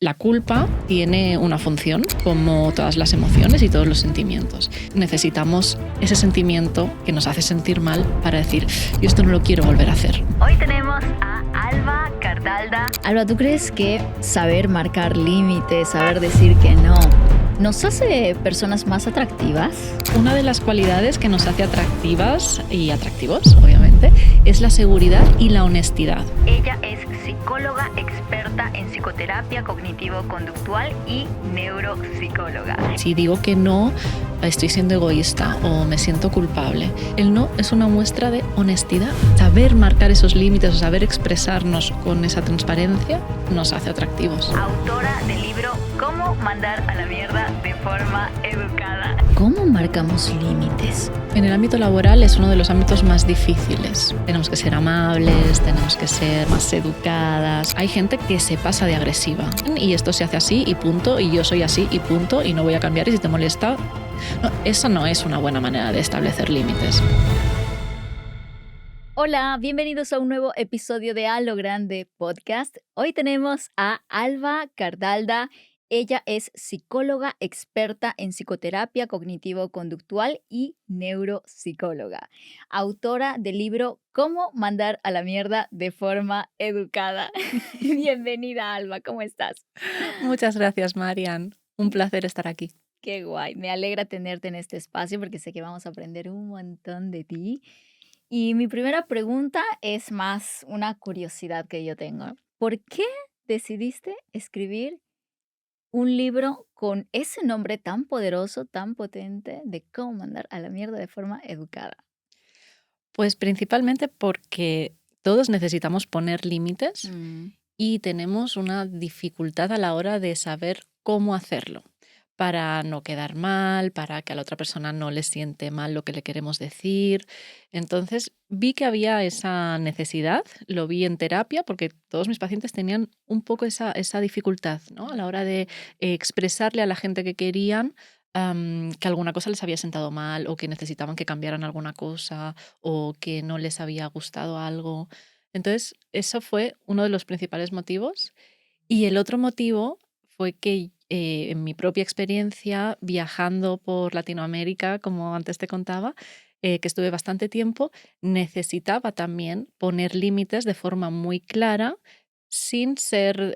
La culpa tiene una función, como todas las emociones y todos los sentimientos. Necesitamos ese sentimiento que nos hace sentir mal para decir, yo esto no lo quiero volver a hacer. Hoy tenemos a Alba Cardalda. Alba, ¿tú crees que saber marcar límites, saber decir que no, nos hace personas más atractivas? Una de las cualidades que nos hace atractivas y atractivos, obviamente, es la seguridad y la honestidad. Ella es psicóloga experta en psicoterapia cognitivo-conductual y neuropsicóloga. Si digo que no, estoy siendo egoísta o me siento culpable. El no es una muestra de honestidad. Saber marcar esos límites o saber expresarnos con esa transparencia nos hace atractivos. Autora del libro Cómo mandar a la mierda de forma educada. ¿Cómo marcamos límites? En el ámbito laboral es uno de los ámbitos más difíciles. Tenemos que ser amables, tenemos que ser más educadas. Hay gente que se pasa de agresiva y esto se hace así y punto, y yo soy así y punto, y no voy a cambiar, y si te molesta... No, eso no es una buena manera de establecer límites. Hola, bienvenidos a un nuevo episodio de A lo Grande Podcast. Hoy tenemos a Alba Cardalda. Ella es psicóloga experta en psicoterapia cognitivo-conductual y neuropsicóloga, autora del libro Cómo mandar a la mierda de forma educada. Bienvenida, Alba, ¿cómo estás? Muchas gracias, Marian. Un placer estar aquí. Qué guay, me alegra tenerte en este espacio porque sé que vamos a aprender un montón de ti. Y mi primera pregunta es más una curiosidad que yo tengo. ¿Por qué decidiste escribir un libro con ese nombre tan poderoso, tan potente de cómo mandar a la mierda de forma educada? Pues principalmente porque todos necesitamos poner límites y tenemos una dificultad a la hora de saber cómo hacerlo, para no quedar mal, para que a la otra persona no le siente mal lo que le queremos decir. Entonces vi que había esa necesidad, lo vi en terapia, porque todos mis pacientes tenían un poco esa dificultad, ¿no? A la hora de expresarle a la gente que querían que alguna cosa les había sentado mal, o que necesitaban que cambiaran alguna cosa, o que no les había gustado algo. Entonces, eso fue uno de los principales motivos. Y el otro motivo fue que en mi propia experiencia viajando por Latinoamérica, como antes te contaba, que estuve bastante tiempo, necesitaba también poner límites de forma muy clara, sin ser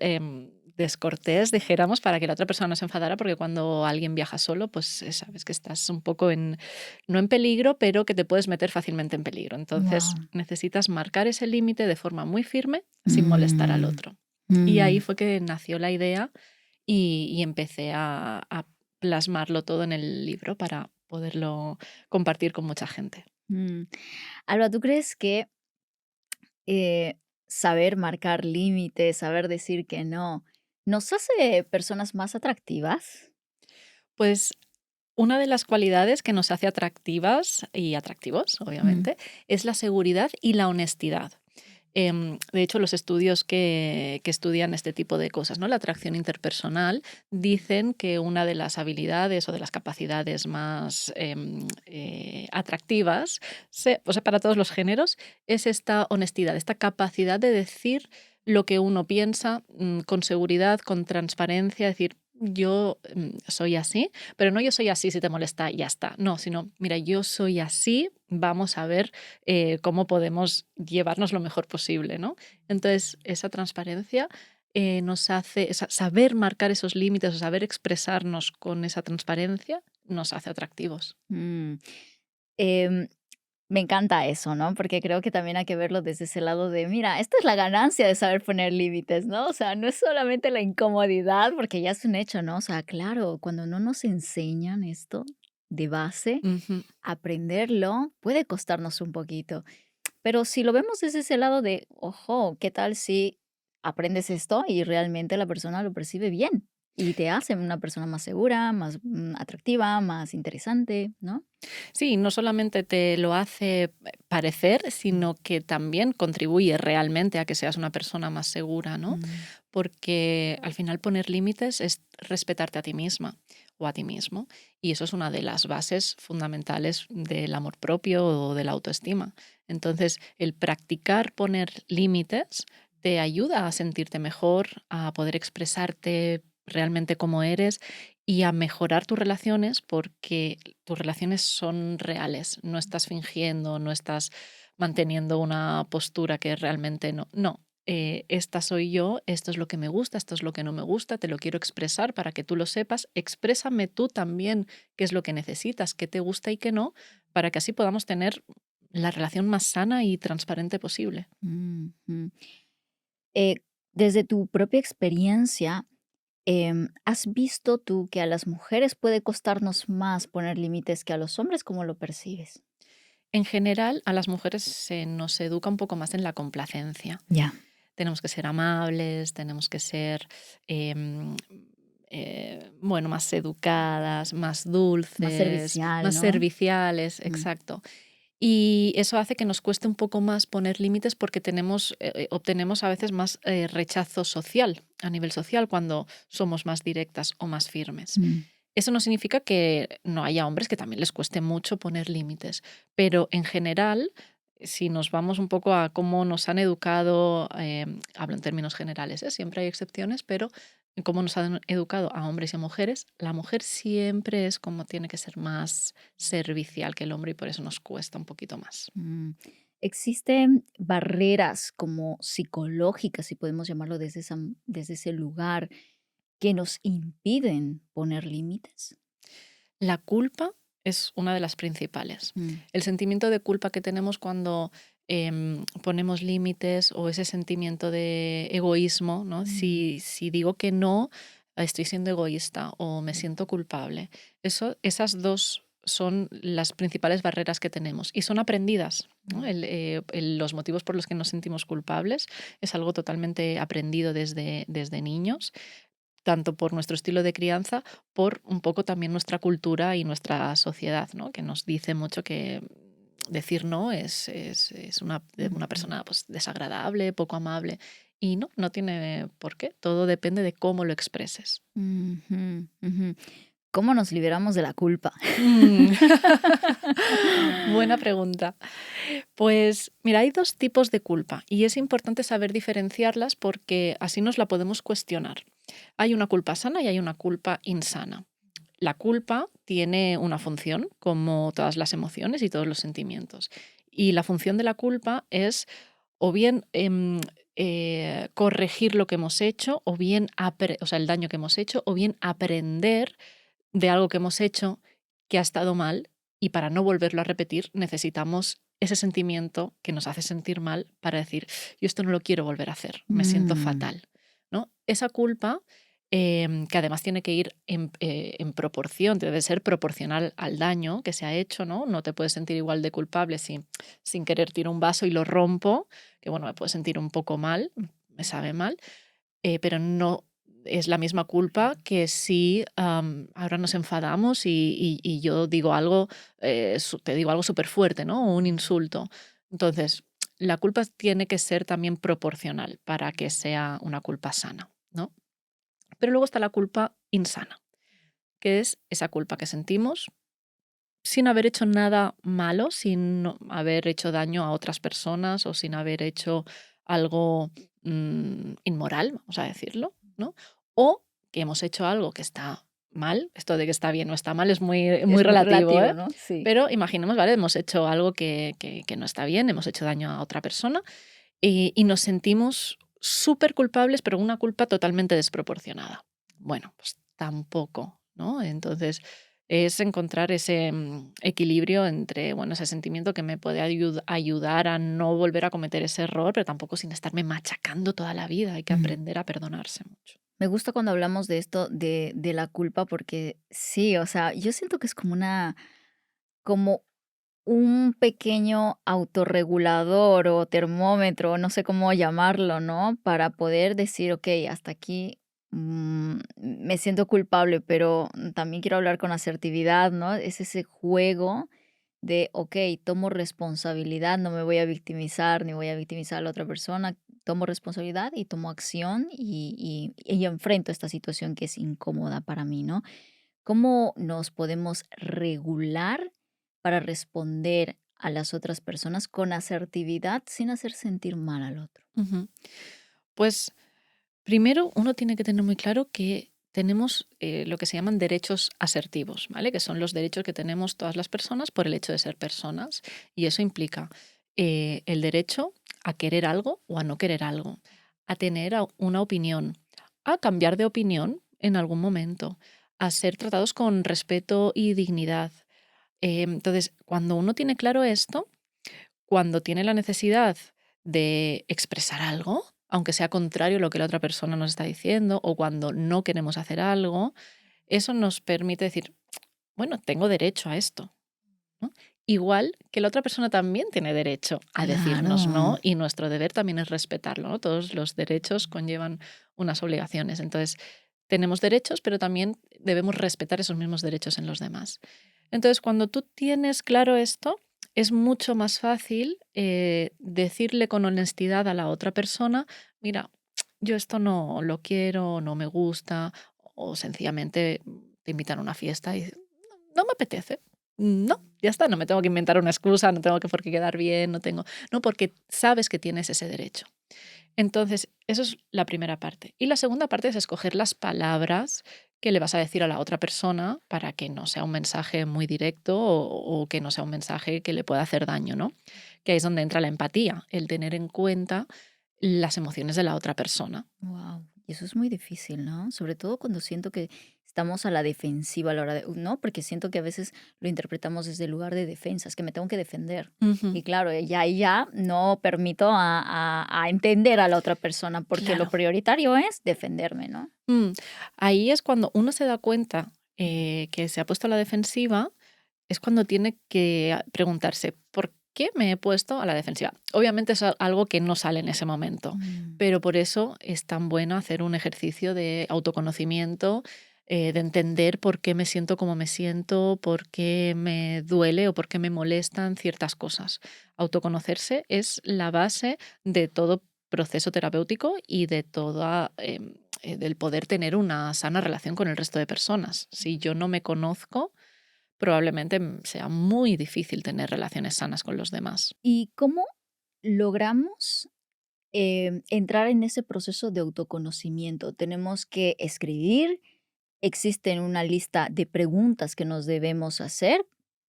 descortés, dijéramos, para que la otra persona no se enfadara, porque cuando alguien viaja solo, pues sabes que estás un poco no en peligro, pero que te puedes meter fácilmente en peligro. Entonces Wow. necesitas marcar ese límite de forma muy firme, sin molestar al otro. Y ahí fue que nació la idea y empecé a plasmarlo todo en el libro para poderlo compartir con mucha gente. Alba, ¿tú crees que saber marcar límites, saber decir que no, nos hace personas más atractivas? Pues una de las cualidades que nos hace atractivas y atractivos, obviamente, es la seguridad y la honestidad. De hecho, los estudios que estudian este tipo de cosas, ¿no? La atracción interpersonal, dicen que una de las habilidades o de las capacidades más atractivas, o sea, para todos los géneros, es esta honestidad, esta capacidad de decir lo que uno piensa con seguridad, con transparencia, decir, yo soy así, pero no yo soy así, si te molesta, ya está. No, sino, mira, yo soy así, vamos a ver cómo podemos llevarnos lo mejor posible, ¿no? Entonces, esa transparencia nos hace, saber marcar esos límites o saber expresarnos con esa transparencia nos hace atractivos. Mm. Em, Me encanta eso, ¿no? Porque creo que también hay que verlo desde ese lado de, mira, esta es la ganancia de saber poner límites, ¿no? O sea, no es solamente la incomodidad, porque ya es un hecho, ¿no? O sea, claro, cuando no nos enseñan esto de base, Ujú. aprenderlo puede costarnos un poquito. Pero si lo vemos desde ese lado de, ojo, ¿qué tal si aprendes esto y realmente la persona lo percibe bien? Y te hace una persona más segura, más atractiva, más interesante, ¿no? Sí, no solamente te lo hace parecer, sino que también contribuye realmente a que seas una persona más segura, ¿no? Mm. Porque al final poner límites es respetarte a ti misma o a ti mismo, y eso es una de las bases fundamentales del amor propio o de la autoestima. Entonces, el practicar poner límites te ayuda a sentirte mejor, a poder expresarte realmente como eres y a mejorar tus relaciones porque tus relaciones son reales. No estás fingiendo, no estás manteniendo una postura que realmente no. No, esta soy yo, esto es lo que me gusta, esto es lo que no me gusta, te lo quiero expresar para que tú lo sepas. Exprésame tú también qué es lo que necesitas, qué te gusta y qué no, para que así podamos tener la relación más sana y transparente posible. Ujú. Eh, Desde tu propia experiencia, ¿has visto tú que a las mujeres puede costarnos más poner límites que a los hombres? ¿Cómo lo percibes? En general, a las mujeres se nos educa un poco más en la complacencia. Ya. Tenemos que ser amables, tenemos que ser, em, bueno, más educadas, más Más dulces, servicial, más ¿no? serviciales, Mm, exacto. Y eso hace que nos cueste un poco más poner límites porque obtenemos a veces más rechazo social, a nivel social, cuando somos más directas o más firmes. mm, Eso no significa que no haya hombres que también les cueste mucho poner límites, pero en general, si nos vamos un poco a cómo nos han educado, hablo en términos generales, siempre hay excepciones, pero en cómo nos han educado a hombres y a mujeres, la mujer siempre es como tiene que ser más servicial que el hombre y por eso nos cuesta un poquito más. mm. ¿Existen barreras como psicológicas, si podemos llamarlo desde ese lugar, que nos impiden poner límites? La culpa es una de las principales. Mm, El sentimiento de culpa que tenemos cuando ponemos límites o ese sentimiento de egoísmo, ¿no? mm, Si digo que no, estoy siendo egoísta o me siento culpable. Esas dos son las principales barreras que tenemos y son aprendidas, ¿no? mm, Los motivos por los que nos sentimos culpables es algo totalmente aprendido desde niños, tanto por nuestro estilo de crianza, por un poco también nuestra cultura y nuestra sociedad, ¿no? Que nos dice mucho que decir no es una ujú, persona pues, desagradable, poco amable. Y no, no tiene por qué. Todo depende de cómo lo expreses. ujú, ujú. ¿Cómo nos liberamos de la culpa? Mm. Buena pregunta. Pues mira, hay dos tipos de culpa y es importante saber diferenciarlas porque así nos la podemos cuestionar. Hay una culpa sana y hay una culpa insana. La culpa tiene una función, como todas las emociones y todos los sentimientos. Y la función de la culpa es o bien corregir lo que hemos hecho, o bien o sea, el daño que hemos hecho, o bien aprender de algo que hemos hecho que ha estado mal y para no volverlo a repetir necesitamos ese sentimiento que nos hace sentir mal para decir, yo esto no lo quiero volver a hacer, me siento Mm, fatal, ¿no? Esa culpa, que además tiene que ir en proporción, debe ser proporcional al daño que se ha hecho, ¿no? No te puedes sentir igual de culpable si sin querer tiro un vaso y lo rompo, que bueno, me puedo sentir un poco mal, me sabe mal, pero no es la misma culpa que si ahora nos enfadamos y yo digo algo, te digo algo súper fuerte, ¿no? O un insulto. Entonces, la culpa tiene que ser también proporcional para que sea una culpa sana, ¿no? Pero luego está la culpa insana, que es esa culpa que sentimos sin haber hecho nada malo, sin haber hecho daño a otras personas o sin haber hecho algo inmoral, vamos a decirlo, ¿no? O que hemos hecho algo que está mal, esto de que está bien o está mal es muy, muy es muy relativo, relativo, ¿eh? ¿no? Sí. Pero imaginemos, ¿vale? Hemos hecho algo que no está bien, hemos hecho daño a otra persona y nos sentimos súper culpables, pero una culpa totalmente desproporcionada. Bueno, pues tampoco, ¿no? Entonces es encontrar ese equilibrio entre, bueno, ese sentimiento que me puede ayudar a no volver a cometer ese error, pero tampoco sin estarme machacando toda la vida. Hay que Mm. aprender a perdonarse mucho. Me gusta cuando hablamos de esto, de la culpa, porque sí, o sea, yo siento que es como un pequeño autorregulador o termómetro, no sé cómo llamarlo, ¿no? Para poder decir, ok, hasta aquí me siento culpable, pero también quiero hablar con asertividad, ¿no? Es ese juego de, ok, tomo responsabilidad, no me voy a victimizar ni voy a victimizar a la otra persona, tomo responsabilidad y tomo acción y enfrento esta situación que es incómoda para mí, ¿no? ¿Cómo nos podemos regular para responder a las otras personas con asertividad sin hacer sentir mal al otro? Ujú. Pues primero uno tiene que tener muy claro que tenemos lo que se llaman derechos asertivos, ¿vale? Que son los derechos que tenemos todas las personas por el hecho de ser personas. Y eso implica el derecho a querer algo o a no querer algo, a tener una opinión, a cambiar de opinión en algún momento, a ser tratados con respeto y dignidad. Entonces, cuando uno tiene claro esto, cuando tiene la necesidad de expresar algo, aunque sea contrario a lo que la otra persona nos está diciendo, o cuando no queremos hacer algo, eso nos permite decir, bueno, tengo derecho a esto, ¿no? Igual que la otra persona también tiene derecho a decirnos no Claro. y nuestro deber también es respetarlo, ¿no? Todos los derechos conllevan unas obligaciones. Entonces, tenemos derechos, pero también debemos respetar esos mismos derechos en los demás. Entonces, cuando tú tienes claro esto, es mucho más fácil decirle con honestidad a la otra persona, mira, yo esto no lo quiero, no me gusta, o sencillamente te invitan a una fiesta y no me apetece. No, ya está, no me tengo que inventar una excusa, no tengo que por qué quedar bien, no, porque sabes que tienes ese derecho. Entonces, eso es la primera parte. Y la segunda parte es escoger las palabras que le vas a decir a la otra persona para que no sea un mensaje muy directo o que no sea un mensaje que le pueda hacer daño, ¿no? Que ahí es donde entra la empatía, el tener en cuenta las emociones de la otra persona. Wow. Y eso es muy difícil, ¿no? Sobre todo cuando siento que estamos a la defensiva a la hora de, ¿no? Porque siento que a veces lo interpretamos desde el lugar de defensa, es que me tengo que defender. Ujú, Y claro, ya no permito a entender a la otra persona, porque lo claro. prioritario es defenderme, ¿no? Mm, Ahí es cuando uno se da cuenta que se ha puesto a la defensiva, es cuando tiene que preguntarse, ¿por qué me he puesto a la defensiva? Obviamente es algo que no sale en ese momento, Mm, pero por eso es tan bueno hacer un ejercicio de autoconocimiento, de entender por qué me siento como me siento, por qué me duele o por qué me molestan ciertas cosas. Autoconocerse es la base de todo proceso terapéutico y de toda del poder tener una sana relación con el resto de personas. Si yo no me conozco, probablemente sea muy difícil tener relaciones sanas con los demás. ¿Y cómo logramos entrar en ese proceso de autoconocimiento? Tenemos que escribir, existe una lista de preguntas que nos debemos hacer.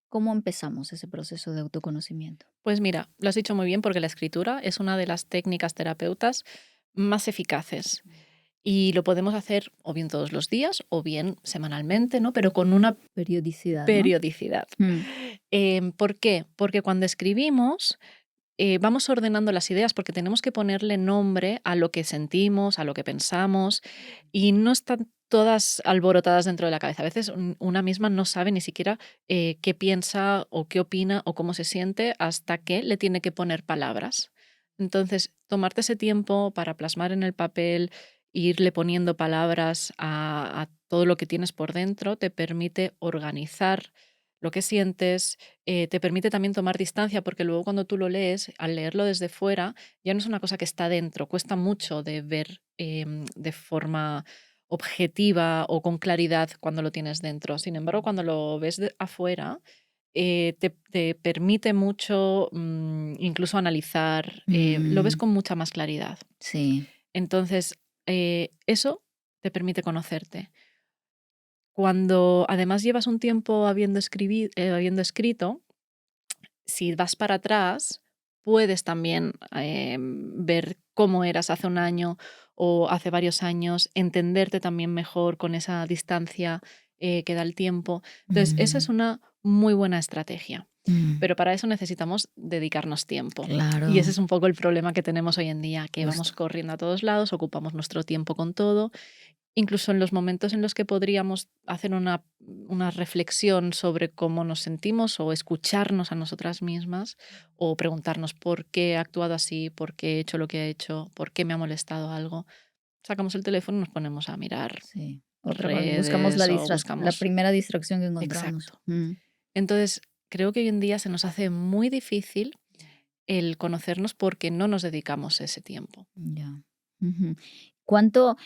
¿Cómo empezamos ese proceso de autoconocimiento? Pues mira, lo has dicho muy bien porque la escritura es una de las técnicas terapeutas más eficaces y lo podemos hacer o bien todos los días o bien semanalmente, ¿no? Pero con una Periodicidad, ¿no? periodicidad. Mm, ¿Por qué? Porque cuando escribimos vamos ordenando las ideas porque tenemos que ponerle nombre a lo que sentimos, a lo que pensamos, y no están todas alborotadas dentro de la cabeza. A veces una misma no sabe ni siquiera qué piensa o qué opina o cómo se siente hasta que le tiene que poner palabras. Entonces, tomarte ese tiempo para plasmar en el papel, irle poniendo palabras a todo lo que tienes por dentro, te permite organizar lo que sientes, te permite también tomar distancia, porque luego cuando tú lo lees, al leerlo desde fuera, ya no es una cosa que está dentro, cuesta mucho de ver de forma objetiva o con claridad cuando lo tienes dentro. Sin embargo, cuando lo ves de afuera, te permite mucho incluso analizar, lo ves mm, con mucha más claridad. sí. Entonces, eso te permite conocerte. Cuando además llevas un tiempo habiendo escrito, si vas para atrás, puedes también ver cómo eras hace un año o hace varios años, entenderte también mejor con esa distancia que da el tiempo. Entonces, esa es Mm, una muy buena estrategia. mm, Pero para eso necesitamos dedicarnos tiempo. Y ese claro, es un poco el problema que tenemos hoy en día, que vamos justo. corriendo a todos lados, ocupamos nuestro tiempo con todo. Incluso en los momentos en los que podríamos hacer una reflexión sobre cómo nos sentimos o escucharnos a nosotras mismas o preguntarnos por qué he actuado así, por qué he hecho lo que he hecho, por qué me ha molestado algo, sacamos el teléfono y nos ponemos a mirar Sí. Buscamos redes o la buscamos. primera distracción que encontramos. Exacto. Mm, Entonces, creo que hoy en día se nos hace muy difícil el conocernos porque no nos dedicamos ese tiempo. ya. Ujú. ¿Cuánto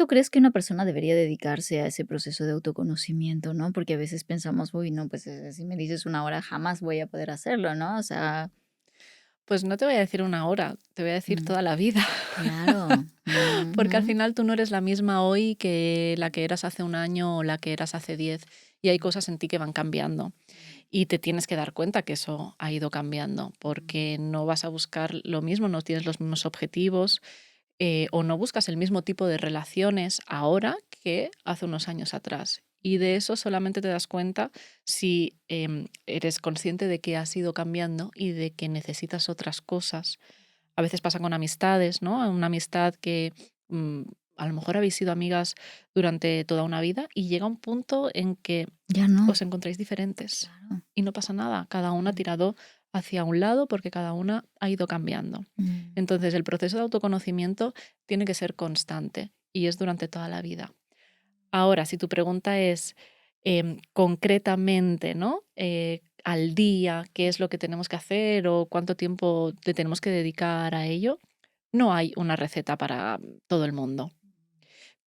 crees que una persona debería dedicarse a ese proceso de autoconocimiento, no? Porque a veces pensamos, uy, no, pues si me dices una hora jamás voy a poder hacerlo, ¿no? O sea, Pues no te voy a decir una hora, te voy a decir Mm, toda la vida. claro. Porque al Ujú. final tú no eres la misma hoy que la que eras hace un año o la que eras hace 10. Y hay cosas en ti que van cambiando. Y te tienes que dar cuenta que eso ha ido cambiando, porque no vas a buscar lo mismo, no tienes los mismos objetivos, o no buscas el mismo tipo de relaciones ahora que hace unos años atrás. Y de eso solamente te das cuenta si eres consciente de que has ido cambiando y de que necesitas otras cosas. A veces pasa con amistades, ¿no? Una amistad que mm, a lo mejor habéis sido amigas durante toda una vida y llega un punto en que Ya no. os encontráis diferentes Claro. y no pasa nada. Cada una ha Mm, tirado hacia un lado porque cada una ha ido cambiando. mm, Entonces, el proceso de autoconocimiento tiene que ser constante y es durante toda la vida. Ahora, si tu pregunta es concretamente, ¿no? Al día, qué es lo que tenemos que hacer o cuánto tiempo le tenemos que dedicar a ello, no hay una receta para todo el mundo,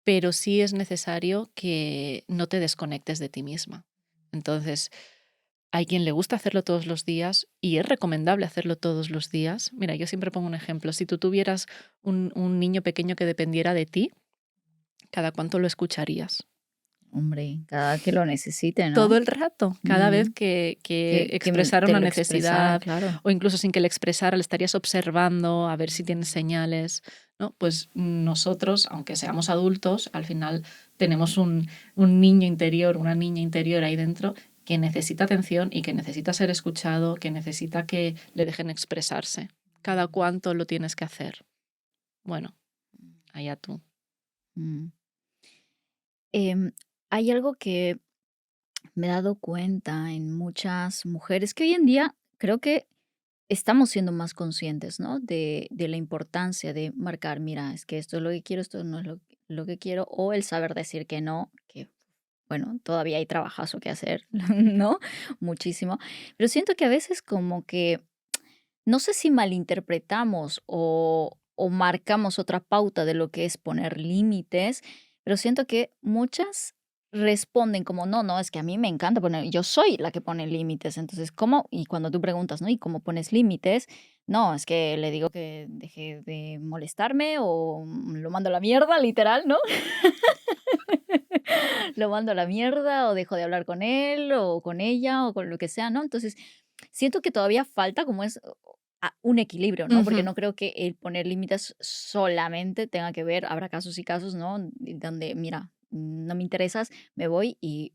pero sí es necesario que no te desconectes de ti misma. Entonces, hay quien le gusta hacerlo todos los días y es recomendable hacerlo todos los días. Mira, yo siempre pongo un ejemplo. Si tú tuvieras un niño pequeño que dependiera de ti, ¿cada cuánto lo escucharías? hombre, cada que lo necesite, Todo ¿no? el rato, cada vez Mm, que expresara te una lo expresara, necesidad claro. o incluso sin que le expresara, le estarías observando a ver si tiene señales, ¿no? Pues nosotros, aunque seamos adultos, al final tenemos un niño interior, una niña interior ahí dentro que necesita atención y que necesita ser escuchado, que necesita que le dejen expresarse. ¿Cada cuánto lo tienes que hacer? Bueno, allá tú. Mm. Em, Hay algo que me he dado cuenta en muchas mujeres que hoy en día creo que estamos siendo más conscientes, ¿no? De la importancia de marcar, mira, es que esto es lo que quiero, esto no es lo que quiero, o el saber decir que no, que bueno, todavía hay trabajazo que hacer, ¿no? Muchísimo. Pero siento que a veces como que, no sé si malinterpretamos o marcamos otra pauta de lo que es poner límites, pero siento que muchas responden como, no, no, es que a mí me encanta poner, yo soy la que pone límites, entonces, ¿cómo? Y cuando tú preguntas, ¿no? ¿Y cómo pones límites? No, es que le digo que deje de molestarme o lo mando a la mierda, literal, ¿no? Lo mando a la mierda o dejo de hablar con él o con ella o con lo que sea, ¿no? Entonces, siento que todavía falta como es un equilibrio, ¿no? Porque Ujú. no creo que el poner límites solamente tenga que ver, habrá casos y casos, ¿no? Donde, mira, no me interesas, me voy y,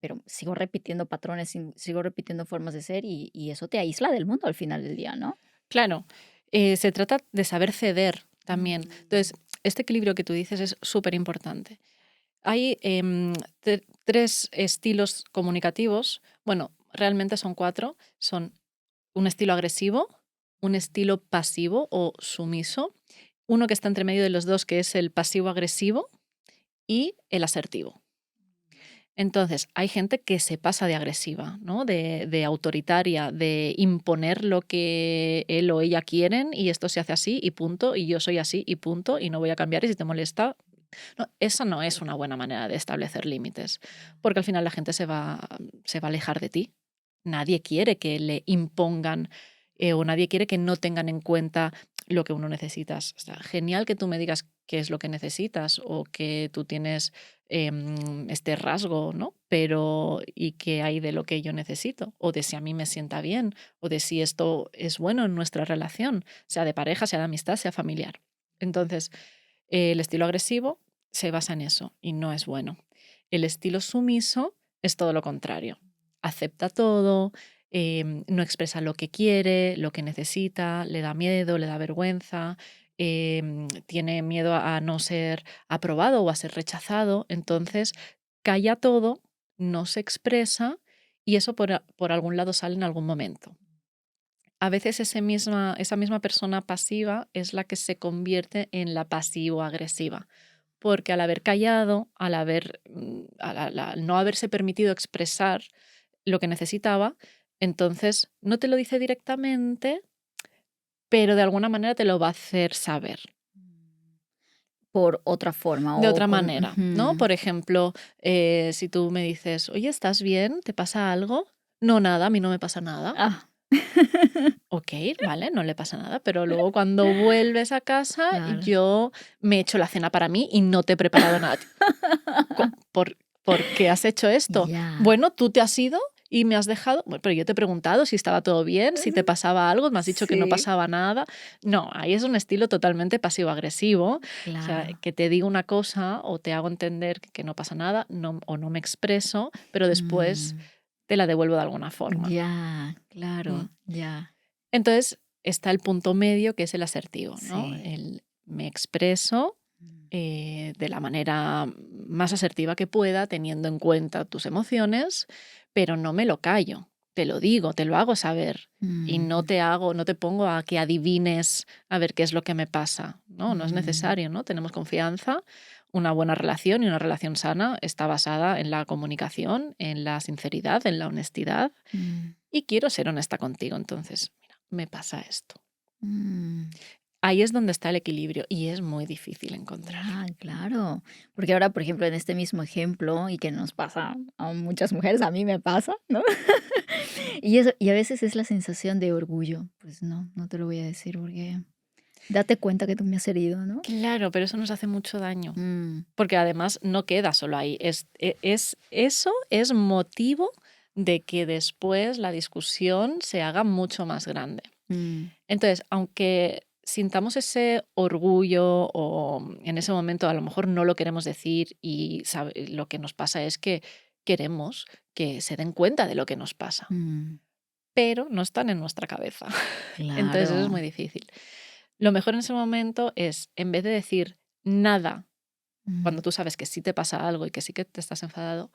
pero sigo repitiendo patrones, sigo repitiendo formas de ser y eso te aísla del mundo al final del día, ¿no? Claro, se trata de saber ceder también. Entonces, Mm, este equilibrio que tú dices es súper importante. Hay tres estilos comunicativos. Bueno, realmente son cuatro. Son un estilo agresivo, un estilo pasivo o sumiso, uno que está entre medio de los dos, que es el pasivo-agresivo, y el asertivo. Entonces, hay gente que se pasa de agresiva, ¿no? De autoritaria, de imponer lo que él o ella quieren y esto se hace así y punto, y yo soy así y punto, y no voy a cambiar y si te molesta. No, esa no es una buena manera de establecer límites, porque al final la gente se va a alejar de ti. Nadie quiere que le impongan o nadie quiere que no tengan en cuenta lo que uno necesita. O sea, genial que tú me digas qué es lo que necesitas o que tú tienes este rasgo, ¿no? Pero ¿y qué hay de lo que yo necesito? O de si a mí me sienta bien, o de si esto es bueno en nuestra relación, sea de pareja, sea de amistad, sea familiar. Entonces, el estilo agresivo se basa en eso y no es bueno. El estilo sumiso es todo lo contrario. Acepta todo, no expresa lo que quiere, lo que necesita, le da miedo, le da vergüenza, tiene miedo a no ser aprobado o a ser rechazado. Entonces, calla todo, no se expresa y eso por algún lado sale en algún momento. A veces esa misma persona pasiva es la que se convierte en la pasivo-agresiva, porque al haber callado, al no haberse permitido expresar lo que necesitaba, entonces no te lo dice directamente, pero de alguna manera te lo va a hacer saber. por otra forma De o otra con... manera, ¿no? Ujú. Por ejemplo, si tú me dices, oye, ¿estás bien? ¿Te pasa algo? No, nada, a mí no me pasa nada. Ah, Ok, vale, no le pasa nada, pero luego cuando vuelves a casa Claro. yo me he hecho la cena para mí y no te he preparado nada. ¿Por qué has hecho esto? Ya. Bueno, tú te has ido y me has dejado, bueno, pero yo te he preguntado si estaba todo bien, si te pasaba algo, me has dicho que no Sí, pasaba nada. No, ahí es un estilo totalmente pasivo-agresivo. O sea, claro. que te digo una cosa o te hago entender que no pasa nada o no me expreso, pero después Mm, te la devuelvo de alguna forma. ya, Mm. claro, ya. Entonces está el punto medio que es el asertivo, ¿no? Sí. Me expreso Mm, de la manera más asertiva que pueda, teniendo en cuenta tus emociones, pero no me lo callo, te lo digo, te lo hago saber y no mm, no te pongo a que adivines a ver qué es lo que me pasa. No, no es mm, necesario, ¿no? Tenemos confianza, una buena relación y una relación sana está basada en la comunicación, en la sinceridad, en la honestidad mm, y quiero ser honesta contigo, entonces, mira, me pasa esto. mm. Ahí es donde está el equilibrio y es muy difícil encontrarlo. Ya, claro. Porque ahora, por ejemplo, en este mismo ejemplo, y que nos pasa a muchas mujeres, a mí me pasa, ¿no? Y eso, y a veces es la sensación de orgullo. Pues no, no te lo voy a decir porque date cuenta que tú me has herido, ¿no? Claro, pero eso nos hace mucho daño, Mm, porque además no queda solo ahí. Eso es motivo de que después la discusión se haga mucho más grande. mm, Entonces, aunque sintamos ese orgullo o en ese momento a lo mejor no lo queremos decir y lo que nos pasa es que queremos que se den cuenta de lo que nos pasa, mm, pero no están en nuestra cabeza. Entonces eso es claro. muy difícil. Lo mejor en ese momento es, en vez de decir nada, cuando Mm, tú sabes que sí te pasa algo y que sí que te estás enfadado,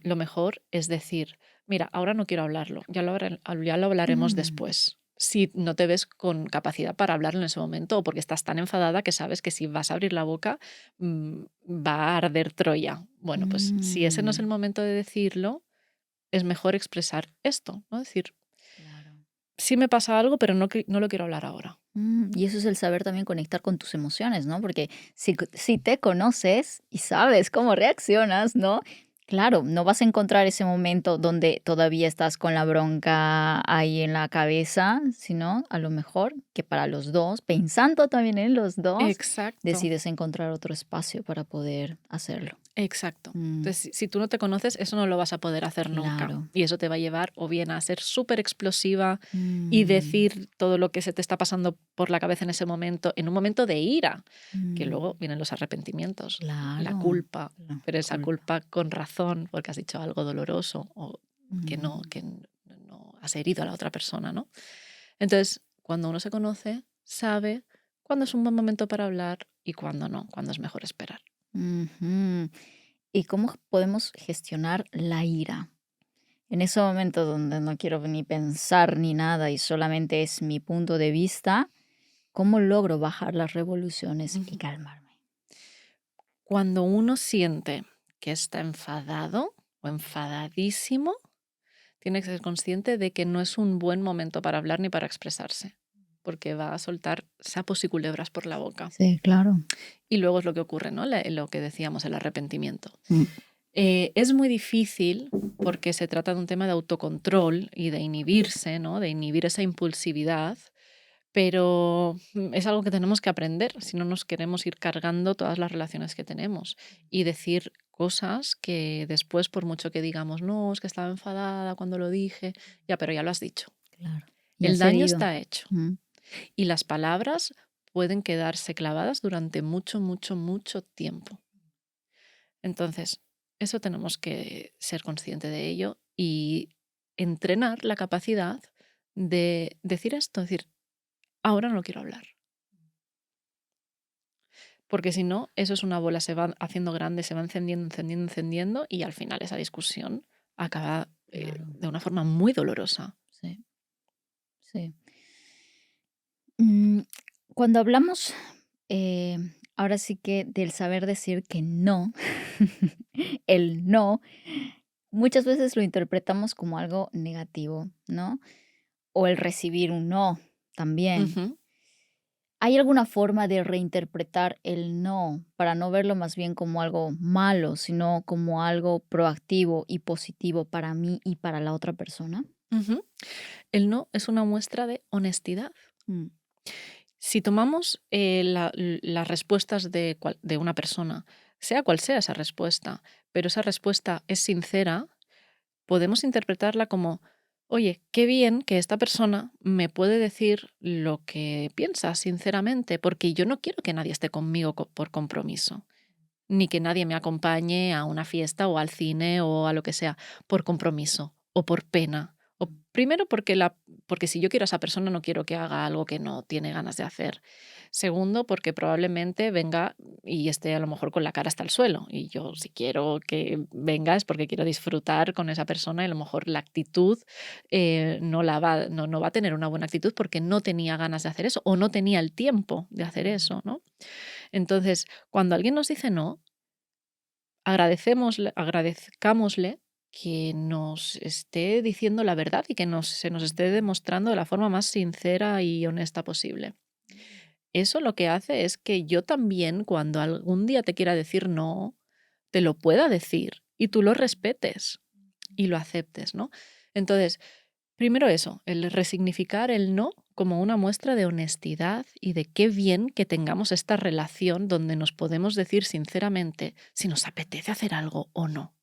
lo mejor es decir, mira, ahora no quiero hablarlo, ya lo hablaremos mm, después. Si no te ves con capacidad para hablarlo en ese momento o porque estás tan enfadada que sabes que si vas a abrir la boca va a arder Troya. Bueno, pues si ese no es el mm, momento de decirlo, es mejor expresar esto, ¿no? Decir, claro. sí me pasa algo, pero no lo quiero hablar ahora. Y eso es el saber también conectar con tus emociones, ¿no? Porque si te conoces y sabes cómo reaccionas, ¿no? Claro, no vas a encontrar ese momento donde todavía estás con la bronca ahí en la cabeza, sino a lo mejor que para los dos, pensando también en los dos, Exacto. decides encontrar otro espacio para poder hacerlo. Exacto. Mm, Entonces, si tú no te conoces, eso no lo vas a poder hacer nunca. claro. Y eso te va a llevar o bien a ser súper explosiva y Mm, decir todo lo que se te está pasando por la cabeza en ese momento, en un momento de ira, que luego mm, vienen los arrepentimientos, la claro. culpa, La pero esa culpa. culpa con razón, porque has dicho algo doloroso o Mm, que no has herido a la otra persona, ¿no? Entonces, cuando uno se conoce, sabe cuándo es un buen momento para hablar y cuándo no, cuándo es mejor esperar. ujú. ¿Y cómo podemos gestionar la ira? En ese momento donde no quiero ni pensar ni nada y solamente es mi punto de vista, ¿cómo logro bajar las revoluciones y Ujú. calmarme? Cuando uno siente que está enfadado o enfadadísimo, tiene que ser consciente de que no es un buen momento para hablar ni para expresarse, porque va a soltar sapos y culebras por la boca. Sí, claro. Y luego es lo que ocurre, ¿no? Lo que decíamos, el arrepentimiento. Mm, Es muy difícil porque se trata de un tema de autocontrol y de inhibirse, ¿no? De inhibir esa impulsividad, pero es algo que tenemos que aprender si no nos queremos ir cargando todas las relaciones que tenemos y decir cosas que después, por mucho que digamos, no, es que estaba enfadada cuando lo dije, ya, pero ya lo has dicho. claro. Y El has daño herido. está hecho Mm, y las palabras pueden quedarse clavadas durante mucho, mucho, mucho tiempo. Entonces, eso tenemos que ser consciente de ello y entrenar la capacidad de decir esto, decir, ahora no lo quiero hablar. Porque si no, eso es una bola, se va haciendo grande, se va encendiendo, encendiendo, encendiendo y al final esa discusión acaba claro. de una forma muy dolorosa. Sí, sí. Mm, Cuando hablamos, eh, ahora sí que del saber decir que no, el no, muchas veces lo interpretamos como algo negativo, ¿no? O el recibir un no también. Ujú. ¿Hay alguna forma de reinterpretar el no para no verlo más bien como algo malo, sino como algo proactivo y positivo para mí y para la otra persona? Ujú. El no es una muestra de honestidad. Mm, Si tomamos las respuestas de una persona, sea cual sea esa respuesta, pero esa respuesta es sincera, podemos interpretarla como, oye, qué bien que esta persona me puede decir lo que piensa sinceramente, porque yo no quiero que nadie esté conmigo por compromiso, ni que nadie me acompañe a una fiesta o al cine o a lo que sea, por compromiso o por pena. O primero porque si yo quiero a esa persona no quiero que haga algo que no tiene ganas de hacer. Segundo, porque probablemente venga y esté a lo mejor con la cara hasta el suelo. Y yo si quiero que venga es porque quiero disfrutar con esa persona y a lo mejor la actitud no va a tener una buena actitud porque no tenía ganas de hacer eso o no tenía el tiempo de hacer eso, ¿no? Entonces, cuando alguien nos dice no, agradezcámosle que nos esté diciendo la verdad y que se nos esté demostrando de la forma más sincera y honesta posible. Eso lo que hace es que yo también, cuando algún día te quiera decir no, te lo pueda decir y tú lo respetes y lo aceptes, ¿no? Entonces, primero eso, el resignificar el no como una muestra de honestidad y de qué bien que tengamos esta relación donde nos podemos decir sinceramente si nos apetece hacer algo o no.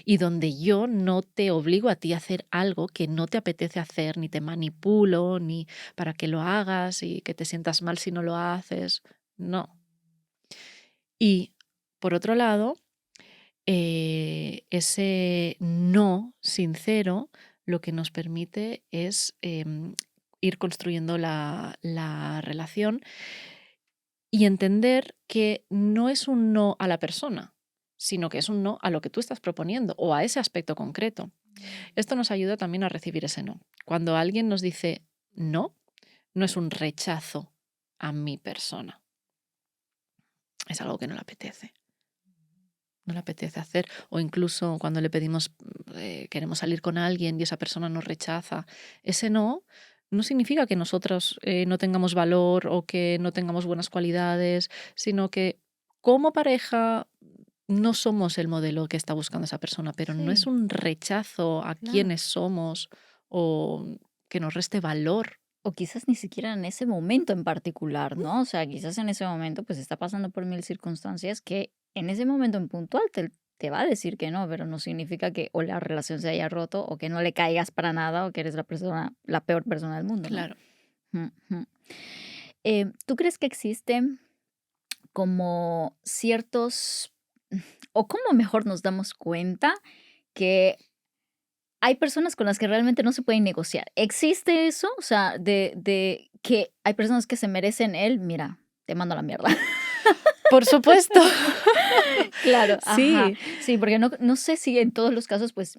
Y donde yo no te obligo a ti a hacer algo que no te apetece hacer, ni te manipulo, ni para que lo hagas y que te sientas mal si no lo haces. No. Y por otro lado, ese no sincero lo que nos permite es ir construyendo la relación y entender que no es un no a la persona, sino que es un no a lo que tú estás proponiendo o a ese aspecto concreto. Esto nos ayuda también a recibir ese no. Cuando alguien nos dice no, no es un rechazo a mi persona, es algo que no le apetece. No le apetece hacer, o incluso cuando le pedimos, queremos salir con alguien y esa persona nos rechaza, ese no significa que nosotros no tengamos valor o que no tengamos buenas cualidades, sino que como pareja no somos el modelo que está buscando esa persona, pero no es sí, un rechazo a claro. quienes somos o que nos reste valor. O quizás ni siquiera en ese momento en particular, ¿no? O sea, quizás en ese momento pues está pasando por mil circunstancias que en ese momento en puntual te va a decir que no, pero no significa que o la relación se haya roto o que no le caigas para nada o que eres la persona, la peor persona del mundo, ¿no? Claro. Ujú. ¿Tú crees que existen como ciertos, o cómo mejor nos damos cuenta que hay personas con las que realmente no se pueden negociar? ¿Existe eso? O sea, de que hay personas que se merecen el, mira, te mando a la mierda. Por supuesto. Claro, ajá. Sí, Sí, porque no sé si en todos los casos, pues,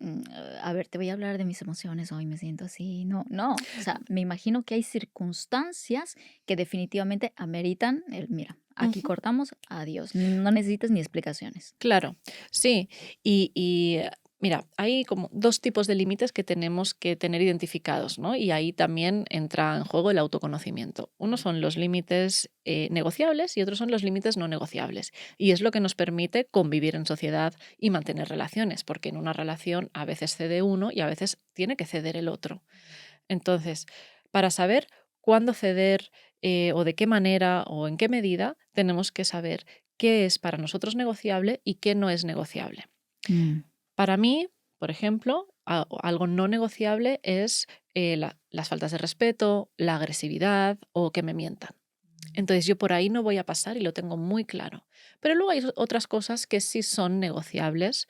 a ver, te voy a hablar de mis emociones, hoy me siento así. No, no. O sea, me imagino que hay circunstancias que definitivamente ameritan el, mira, aquí ujú, cortamos, adiós. No necesitas ni explicaciones. claro, sí. Mira, hay como dos tipos de límites que tenemos que tener identificados, ¿no? Y ahí también entra en juego el autoconocimiento. Unos son los límites negociables y otros son los límites no negociables. Y es lo que nos permite convivir en sociedad y mantener relaciones, porque en una relación a veces cede uno y a veces tiene que ceder el otro. Entonces, para saber cuándo ceder o de qué manera o en qué medida, tenemos que saber qué es para nosotros negociable y qué no es negociable. Mm, Para mí, por ejemplo, algo no negociable es las faltas de respeto, la agresividad o que me mientan. Entonces yo por ahí no voy a pasar y lo tengo muy claro. Pero luego hay otras cosas que sí son negociables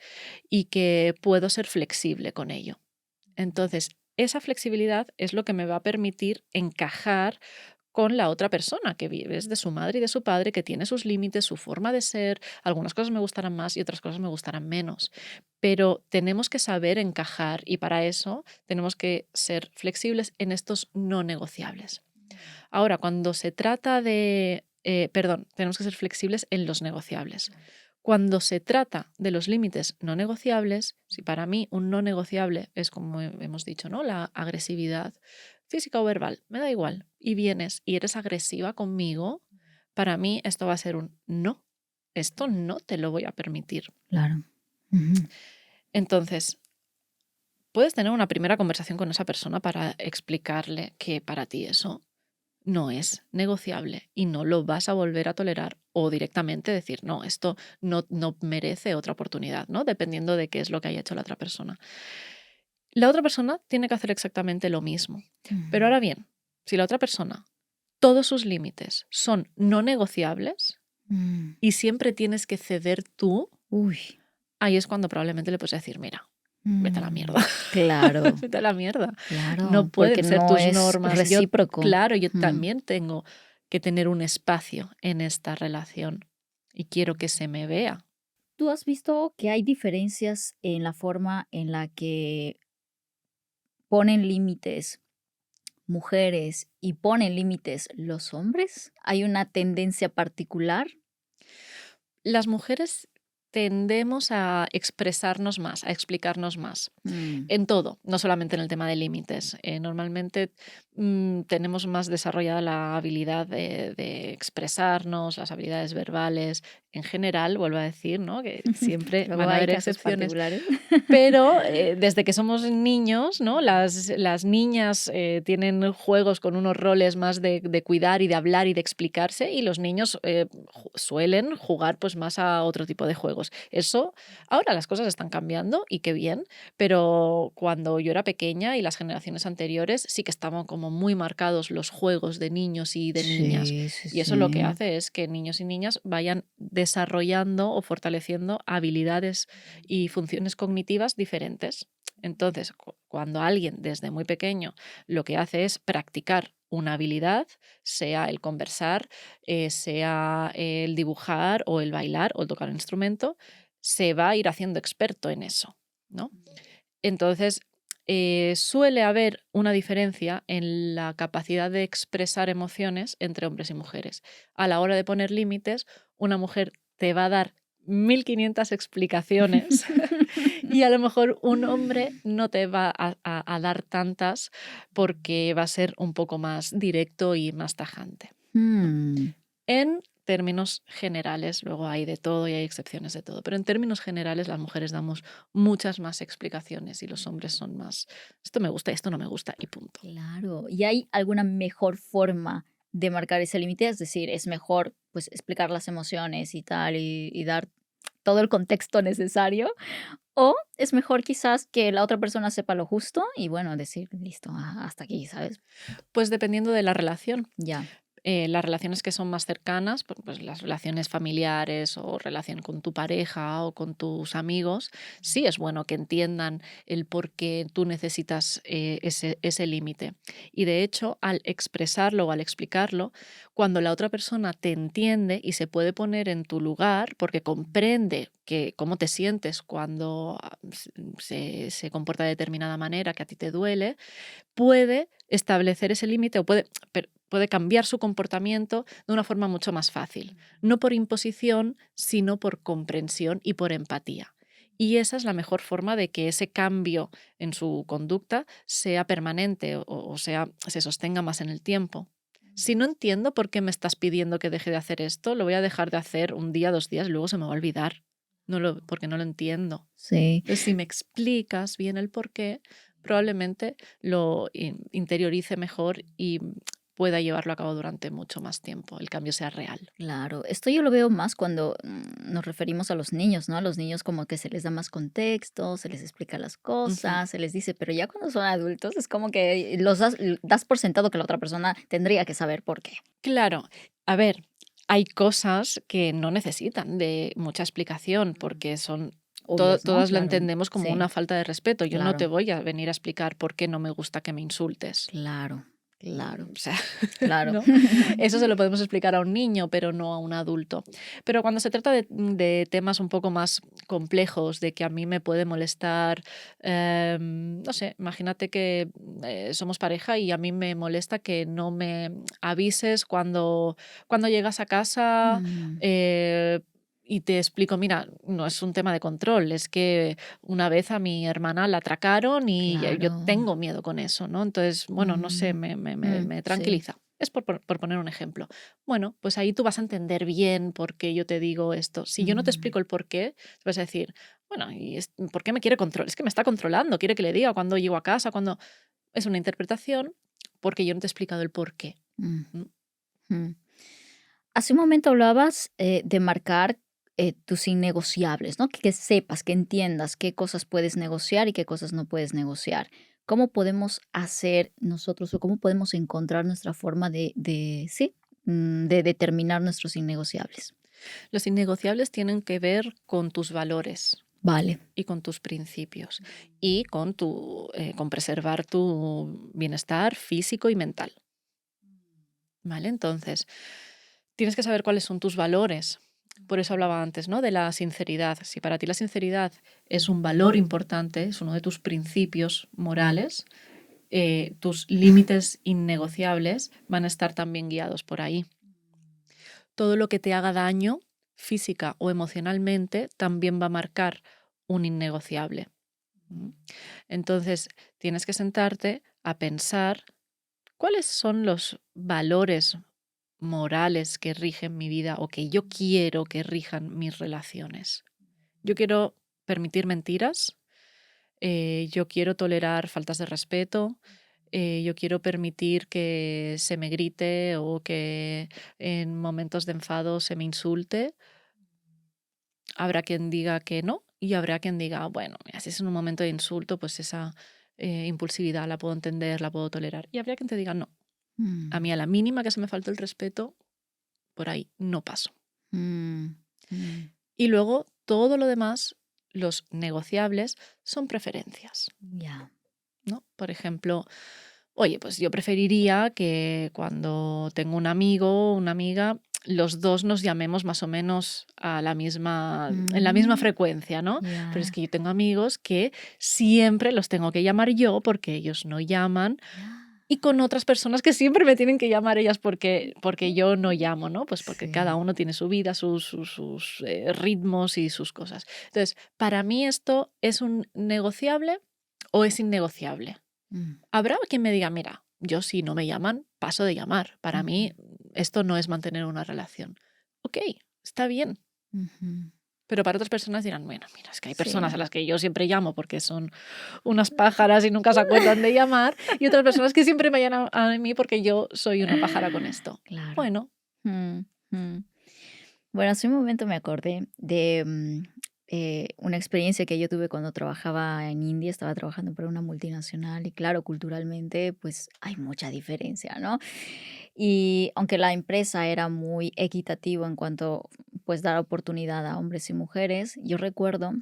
y que puedo ser flexible con ello. Entonces, esa flexibilidad es lo que me va a permitir encajar con la otra persona que vive, es de su madre y de su padre, que tiene sus límites, su forma de ser. Algunas cosas me gustarán más y otras cosas me gustarán menos. Pero tenemos que saber encajar y para eso tenemos que ser flexibles en estos no negociables. Ahora, cuando se trata tenemos que ser flexibles en los negociables. Cuando se trata de los límites no negociables, si para mí un no negociable es, como hemos dicho, ¿no? La agresividad física o verbal, me da igual, y vienes y eres agresiva conmigo, para mí esto va a ser un no. Esto no te lo voy a permitir. claro. Ujú. Entonces, puedes tener una primera conversación con esa persona para explicarle que para ti eso no es negociable y no lo vas a volver a tolerar, o directamente decir, no, esto no merece otra oportunidad, ¿no? Dependiendo de qué es lo que haya hecho la otra persona. La otra persona tiene que hacer exactamente lo mismo. Pero ahora bien, si la otra persona, todos sus límites son no negociables y siempre tienes que ceder tú, ahí es cuando probablemente le puedes decir, mira, vete a la mierda. Claro. Vete a la mierda. Claro, No pueden ser no tus es normas. recíproco. Yo también tengo que tener un espacio en esta relación y quiero que se me vea. ¿Tú has visto que hay diferencias en la forma en la que ponen límites mujeres y ponen límites los hombres? ¿Hay una tendencia particular? Las mujeres tendemos a expresarnos más, a explicarnos más. En todo, no solamente en el tema de límites. Normalmente tenemos más desarrollada la habilidad de expresarnos, las habilidades verbales. En general, vuelvo a decir, ¿no? Que siempre Luego van a hay haber casos excepciones. particulares. Pero desde que somos niños, ¿no? Las niñas tienen juegos con unos roles más de cuidar y de hablar y de explicarse, y los niños suelen jugar pues más a otro tipo de juegos. Eso, ahora las cosas están cambiando y qué bien, pero cuando yo era pequeña y las generaciones anteriores sí que estaban como muy marcados los juegos de niños y de niñas. Y eso lo que hace es que niños y niñas vayan desarrollando o fortaleciendo habilidades y funciones cognitivas diferentes. Entonces, cuando alguien desde muy pequeño lo que hace es practicar una habilidad, sea el conversar, sea el dibujar o el bailar o el tocar un instrumento, se va a ir haciendo experto en eso, ¿no? Entonces, suele haber una diferencia en la capacidad de expresar emociones entre hombres y mujeres. A la hora de poner límites, una mujer te va a dar 1500 explicaciones y a lo mejor un hombre no te va a dar tantas porque va a ser un poco más directo y más tajante. En términos generales, luego hay de todo y hay excepciones de todo, pero en términos generales las mujeres damos muchas más explicaciones y los hombres son más, esto me gusta, esto no me gusta y punto. Claro. ¿Y hay alguna mejor forma de marcar ese límite? Es decir, es mejor pues explicar las emociones y tal y dar todo el contexto necesario, o es mejor quizás que la otra persona sepa lo justo y bueno, decir, listo, hasta aquí, ¿sabes? Pues dependiendo de la relación. Ya. Las relaciones que son más cercanas, pues las relaciones familiares o relación con tu pareja o con tus amigos, sí es bueno que entiendan el por qué tú necesitas ese límite. Y de hecho, al expresarlo o al explicarlo, cuando la otra persona te entiende y se puede poner en tu lugar, porque comprende cómo te sientes cuando se comporta de determinada manera, que a ti te duele, puede establecer ese límite o puede cambiar su comportamiento de una forma mucho más fácil. No por imposición, sino por comprensión y por empatía. Y esa es la mejor forma de que ese cambio en su conducta sea permanente o sea, se sostenga más en el tiempo. Si no entiendo por qué me estás pidiendo que deje de hacer esto, lo voy a dejar de hacer un día, 2 días, y luego se me va a olvidar. Porque no lo entiendo. Sí. Entonces, si me explicas bien el por qué, probablemente lo interiorice mejor y pueda llevarlo a cabo durante mucho más tiempo, el cambio sea real. Claro, esto yo lo veo más cuando nos referimos a los niños, ¿no? A los niños como que se les da más contexto, se les explica las cosas, se les dice, pero ya cuando son adultos es como que das por sentado que la otra persona tendría que saber por qué. Claro, a ver, hay cosas que no necesitan de mucha explicación porque son... Obvios, ¿no? Todas lo Claro. entendemos como Sí. una falta de respeto. Yo no Claro. te voy a venir a explicar por qué no me gusta que me insultes. Claro. O sea, Claro. ¿no? Eso se lo podemos explicar a un niño, pero no a un adulto. Pero cuando se trata de temas un poco más complejos, de que a mí me puede molestar, no sé, imagínate que somos pareja y a mí me molesta que no me avises cuando llegas a casa. Y te explico, mira, no es un tema de control, es que una vez a mi hermana la atracaron y yo Claro. tengo miedo con eso, ¿no? Entonces, bueno, no sé, me Sí. tranquiliza. Es por poner un ejemplo. Bueno, pues ahí tú vas a entender bien por qué yo te digo esto. Si yo no te explico el por qué, vas a decir, bueno, ¿por qué me quiere controlar? Es que me está controlando, quiere que le diga cuando llego a casa, cuando... Es una interpretación porque yo no te he explicado el por qué. Mm, ¿Mm? mm. Hace un momento hablabas de marcar tus innegociables, ¿no? Que sepas, que entiendas qué cosas puedes negociar y qué cosas no puedes negociar. ¿Cómo podemos hacer nosotros o cómo podemos encontrar nuestra forma sí, de determinar nuestros innegociables? Los innegociables tienen que ver con tus valores Vale. y con tus principios y con preservar tu bienestar físico y mental. ¿Vale? Entonces, tienes que saber cuáles son tus valores. Por eso hablaba antes, ¿no? De la sinceridad. Si para ti la sinceridad es un valor importante, es uno de tus principios morales, tus límites innegociables van a estar también guiados por ahí. Todo lo que te haga daño física o emocionalmente también va a marcar un innegociable. Entonces, tienes que sentarte a pensar cuáles son los valores morales que rigen mi vida o que yo quiero que rijan mis relaciones. Yo quiero permitir mentiras, yo quiero tolerar faltas de respeto, yo quiero permitir que se me grite o que en momentos de enfado se me insulte. Habrá quien diga que no y habrá quien diga, bueno, mira, si es en un momento de insulto, pues esa impulsividad la puedo entender, la puedo tolerar. Y habría quien te diga, no, a mí a la mínima que se me faltó el respeto, por ahí no paso. Mm, mm. Y luego todo lo demás, los negociables, son preferencias, Ya. ¿no? Por ejemplo, oye, pues yo preferiría que cuando tengo un amigo o una amiga, los dos nos llamemos más o menos en la misma Mm, frecuencia, ¿no? Pero es ya. que yo tengo amigos que siempre los tengo que llamar yo porque ellos no llaman Ya. y con otras personas que siempre me tienen que llamar ellas porque yo no llamo, ¿no? Pues porque cada Sí. uno tiene su vida, sus ritmos y sus cosas. Entonces, para mí esto es un negociable o es innegociable. Mm, Habrá quien me diga, mira, yo si no me llaman, paso de llamar. Para mí esto no es mantener una relación. Ok, está bien. ujú. Pero para otras personas dirán, bueno, mira, es que hay personas a Sí. las que yo siempre llamo porque son unas pájaras y nunca se acuerdan de llamar, y otras personas que siempre me llaman a mí porque yo soy una pájara con esto. Claro. Bueno, Mm, mm. Bueno, hace un momento me acordé de una experiencia que yo tuve cuando trabajaba en India, estaba trabajando para una multinacional y claro, culturalmente pues hay mucha diferencia, ¿no? Y aunque la empresa era muy equitativa en cuanto pues dar oportunidad a hombres y mujeres, yo recuerdo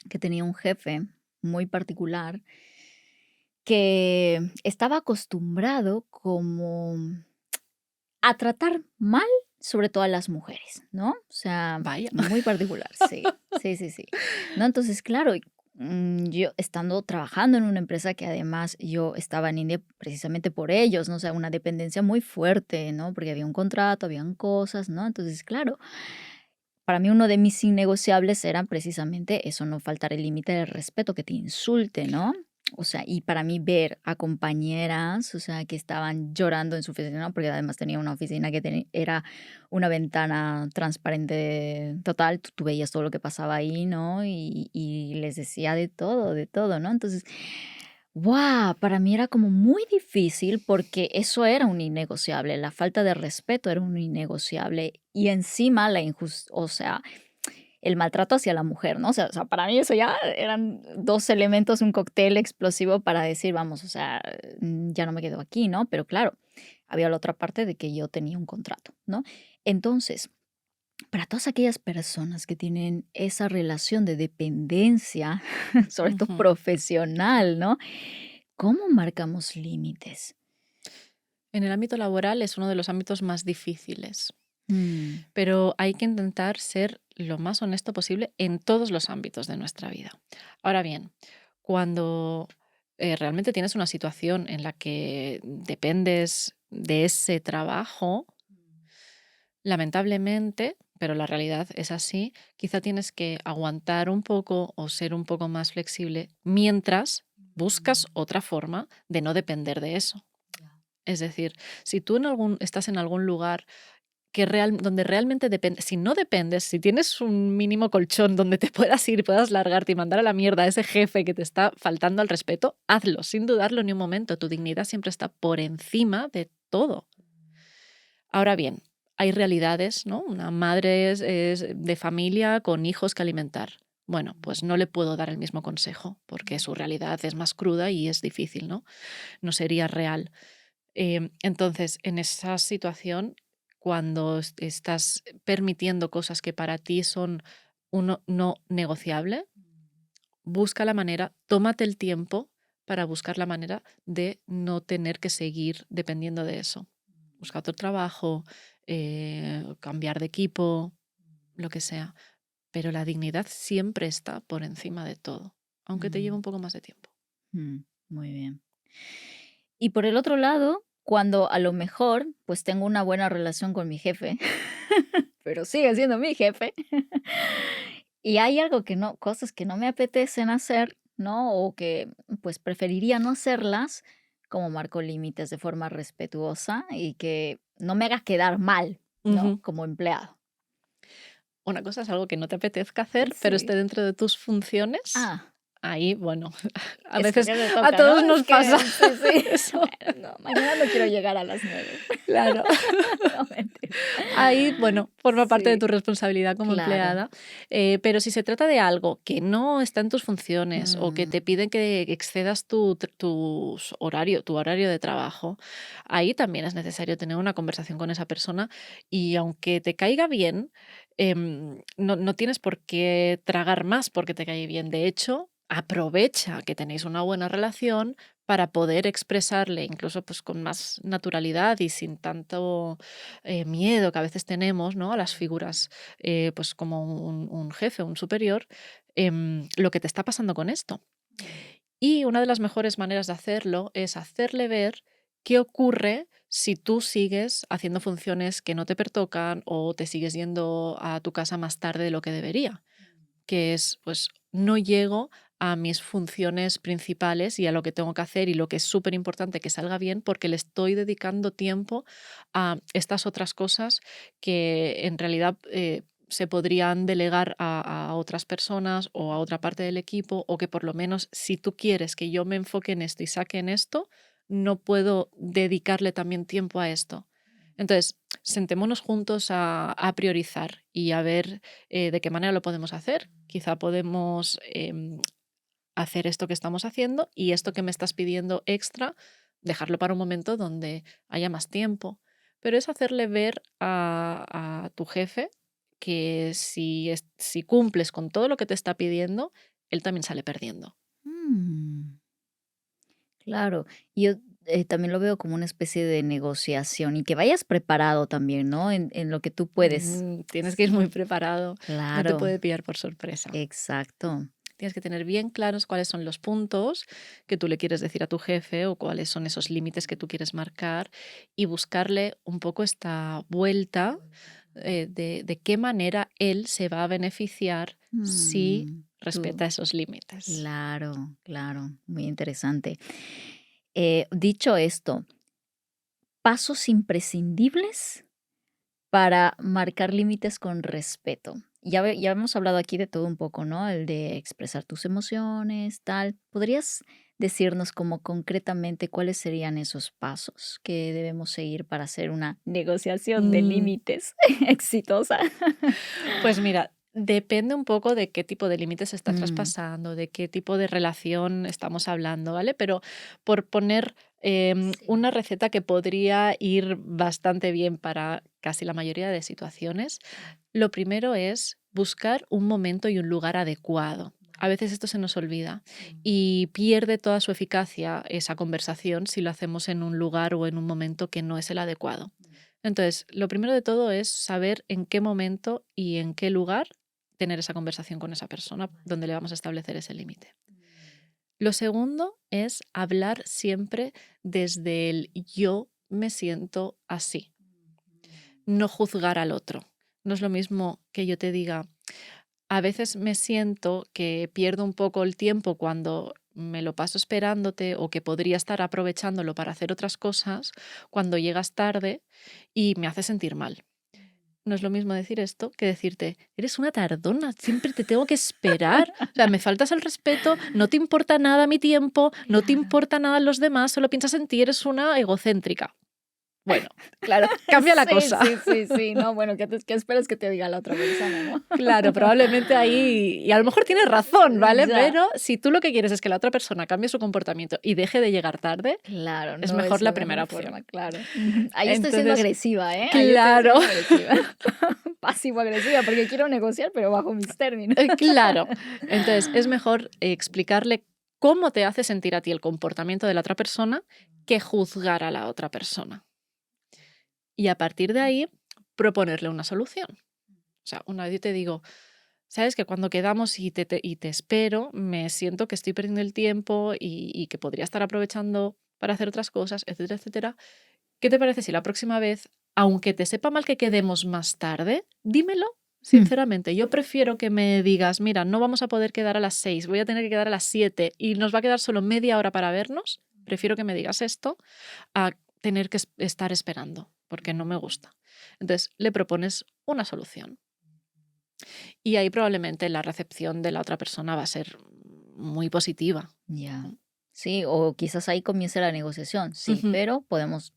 que tenía un jefe muy particular que estaba acostumbrado como a tratar mal, sobre todo a las mujeres, ¿no? O sea, vaya. muy particular, sí, sí, sí, sí. No, entonces, claro, yo estando trabajando en una empresa que además yo estaba en India precisamente por ellos, ¿no? O sea, una dependencia muy fuerte, ¿no? Porque había un contrato, habían cosas, ¿no? Entonces, claro, para mí uno de mis innegociables era precisamente eso, no faltar el límite del respeto, que te insulte, ¿no? O sea, y para mí ver a compañeras, o sea, que estaban llorando en su oficina, ¿no? Porque además tenía una oficina que era una ventana transparente total, tú veías todo lo que pasaba ahí, ¿no? Y les decía de todo, ¿no? Entonces, ¡wow! Para mí era como muy difícil porque eso era un innegociable, la falta de respeto era un innegociable y encima o sea, el maltrato hacia la mujer, ¿no? O sea, para mí eso ya eran 2 elementos, un cóctel explosivo para decir, vamos, o sea, ya no me quedo aquí, ¿no? Pero claro, había la otra parte de que yo tenía un contrato, ¿no? Entonces, para todas aquellas personas que tienen esa relación de dependencia, sobre todo Ujú. profesional, ¿no? ¿Cómo marcamos límites? En el ámbito laboral es uno de los ámbitos más difíciles, Mm, pero hay que intentar ser lo más honesto posible en todos los ámbitos de nuestra vida. Ahora bien, cuando realmente tienes una situación en la que dependes de ese trabajo, lamentablemente, pero la realidad es así, quizá tienes que aguantar un poco o ser un poco más flexible mientras buscas otra forma de no depender de eso. Es decir, si tú estás en algún lugar donde realmente depende, si no dependes, si tienes un mínimo colchón donde te puedas ir, puedas largarte y mandar a la mierda a ese jefe que te está faltando al respeto, hazlo, sin dudarlo ni un momento. Tu dignidad siempre está por encima de todo. Ahora bien, hay realidades, ¿no? Una madre es de familia con hijos que alimentar. Bueno, pues no le puedo dar el mismo consejo porque su realidad es más cruda y es difícil, ¿no? No sería real. Entonces, en esa situación, cuando estás permitiendo cosas que para ti son no negociable, busca la manera, tómate el tiempo para buscar la manera de no tener que seguir dependiendo de eso. Busca otro trabajo, cambiar de equipo, lo que sea. Pero la dignidad siempre está por encima de todo, aunque te lleve un poco más de tiempo. Muy bien. Y por el otro lado, cuando a lo mejor pues tengo una buena relación con mi jefe, pero sigue siendo mi jefe, y hay algo que no, cosas que no me apetecen hacer, ¿no? O que pues preferiría no hacerlas, como marco límites de forma respetuosa y que no me haga quedar mal, ¿no? Ujú. Como empleado. Una cosa es algo que no te apetezca hacer, pero Sí. esté dentro de tus funciones. Ah, Ahí, bueno, a es veces que te a toca, ¿no? todos Es nos que pasa sí, sí. eso. Bueno, no, mañana no quiero llegar a las 9. Claro. No, mentira. Ahí, bueno, forma parte de tu Sí, responsabilidad como claro. empleada, pero si se trata de algo que no está en tus funciones o que te Mm, piden que excedas tu horario de trabajo, ahí también es necesario tener una conversación con esa persona y aunque te caiga bien, no tienes por qué tragar más porque te cae bien. De hecho, aprovecha que tenéis una buena relación para poder expresarle, incluso pues con más naturalidad y sin tanto miedo que a veces tenemos, ¿no? A las figuras, pues como un jefe, un superior, lo que te está pasando con esto. Y una de las mejores maneras de hacerlo es hacerle ver qué ocurre si tú sigues haciendo funciones que no te pertocan o te sigues yendo a tu casa más tarde de lo que debería, que es, pues, no llego a mis funciones principales y a lo que tengo que hacer y lo que es súper importante que salga bien porque le estoy dedicando tiempo a estas otras cosas que en realidad se podrían delegar a otras personas o a otra parte del equipo o que por lo menos si tú quieres que yo me enfoque en esto y saque en esto, no puedo dedicarle también tiempo a esto. Entonces, sentémonos juntos a priorizar y a ver de qué manera lo podemos hacer. Quizá podemos hacer esto que estamos haciendo y esto que me estás pidiendo extra, dejarlo para un momento donde haya más tiempo. Pero es hacerle ver a tu jefe que si cumples con todo lo que te está pidiendo, él también sale perdiendo. mm, claro. Yo también lo veo como una especie de negociación y que vayas preparado también, ¿no? En lo que tú puedes. Tienes que ir muy preparado, no te Claro, puede pillar por sorpresa. exacto. Tienes que tener bien claros cuáles son los puntos que tú le quieres decir a tu jefe o cuáles son esos límites que tú quieres marcar y buscarle un poco esta vuelta de qué manera él se va a beneficiar si Mm, tú, respeta esos límites. claro, claro, muy interesante. Dicho esto, pasos imprescindibles para marcar límites con respeto. Ya hemos hablado aquí de todo un poco, ¿no? El de expresar tus emociones, tal. ¿Podrías decirnos como concretamente cuáles serían esos pasos que debemos seguir para hacer una negociación de Mm, límites exitosa? Pues mira, depende un poco de qué tipo de límites se está Mm, traspasando, de qué tipo de relación estamos hablando, ¿vale? Pero por poner sí. una receta que podría ir bastante bien para casi la mayoría de situaciones, lo primero es buscar un momento y un lugar adecuado. A veces esto se nos olvida y pierde toda su eficacia esa conversación si lo hacemos en un lugar o en un momento que no es el adecuado. Entonces, lo primero de todo es saber en qué momento y en qué lugar tener esa conversación con esa persona donde le vamos a establecer ese límite. Lo segundo es hablar siempre desde el yo me siento así, no juzgar al otro. No es lo mismo que yo te diga, a veces me siento que pierdo un poco el tiempo cuando me lo paso esperándote o que podría estar aprovechándolo para hacer otras cosas cuando llegas tarde y me hace sentir mal. No es lo mismo decir esto que decirte, eres una tardona, siempre te tengo que esperar. O sea, me faltas el respeto, no te importa nada mi tiempo, no te importa nada los demás, solo piensas en ti, eres una egocéntrica. Bueno, Claro. cambia la Sí, cosa. sí. No, bueno, ¿qué esperas que te diga la otra persona, no? Claro, probablemente ahí, y a lo mejor tienes razón, ¿vale? Ya. Pero si tú lo que quieres es que la otra persona cambie su comportamiento y deje de llegar tarde, Claro, es no mejor es la la primera mejor opción. forma, claro. Ahí estoy siendo Entonces, agresiva, ¿eh? Ahí estoy claro, siendo agresiva. Pasivo-agresiva, porque quiero negociar, pero bajo mis términos. claro. Entonces, es mejor explicarle cómo te hace sentir a ti el comportamiento de la otra persona que juzgar a la otra persona. Y a partir de ahí, proponerle una solución. O sea, una vez yo te digo, sabes que cuando quedamos y te espero, me siento que estoy perdiendo el tiempo y que podría estar aprovechando para hacer otras cosas, etcétera, etcétera. ¿Qué te parece si la próxima vez, aunque te sepa mal que quedemos más tarde, dímelo sinceramente? Yo prefiero que me digas, mira, no vamos a poder quedar a las 6, voy a tener que quedar a las 7 y nos va a quedar solo media hora para vernos. Prefiero que me digas esto a tener que estar esperando, porque no me gusta. Entonces, le propones una solución. Y ahí probablemente la recepción de la otra persona va a ser muy positiva. Ya. Sí, o quizás ahí comience la negociación. Sí, Ujú. pero podemos,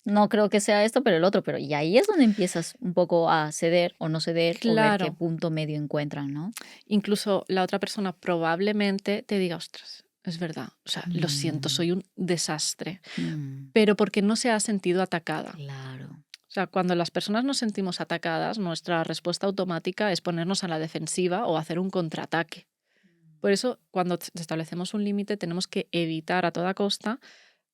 no creo que sea esto, pero el otro, pero y ahí es donde empiezas un poco a ceder o no ceder o ver qué Claro, punto medio encuentran, ¿no? incluso la otra persona probablemente te diga, ostras, es verdad, o sea, lo siento, Mm, soy un desastre, mm, pero porque no se ha sentido atacada. claro. O sea, cuando las personas nos sentimos atacadas, nuestra respuesta automática es ponernos a la defensiva o hacer un contraataque. Por eso, cuando establecemos un límite, tenemos que evitar a toda costa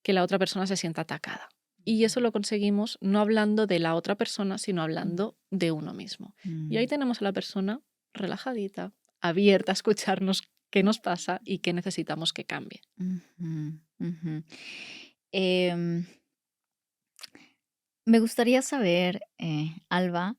que la otra persona se sienta atacada. Y eso lo conseguimos no hablando de la otra persona, sino hablando de uno mismo. Y ahí Mm, tenemos a la persona relajadita, abierta a escucharnos qué nos pasa y qué necesitamos que cambie. ujú, ujú. Em, Me gustaría saber, Alba,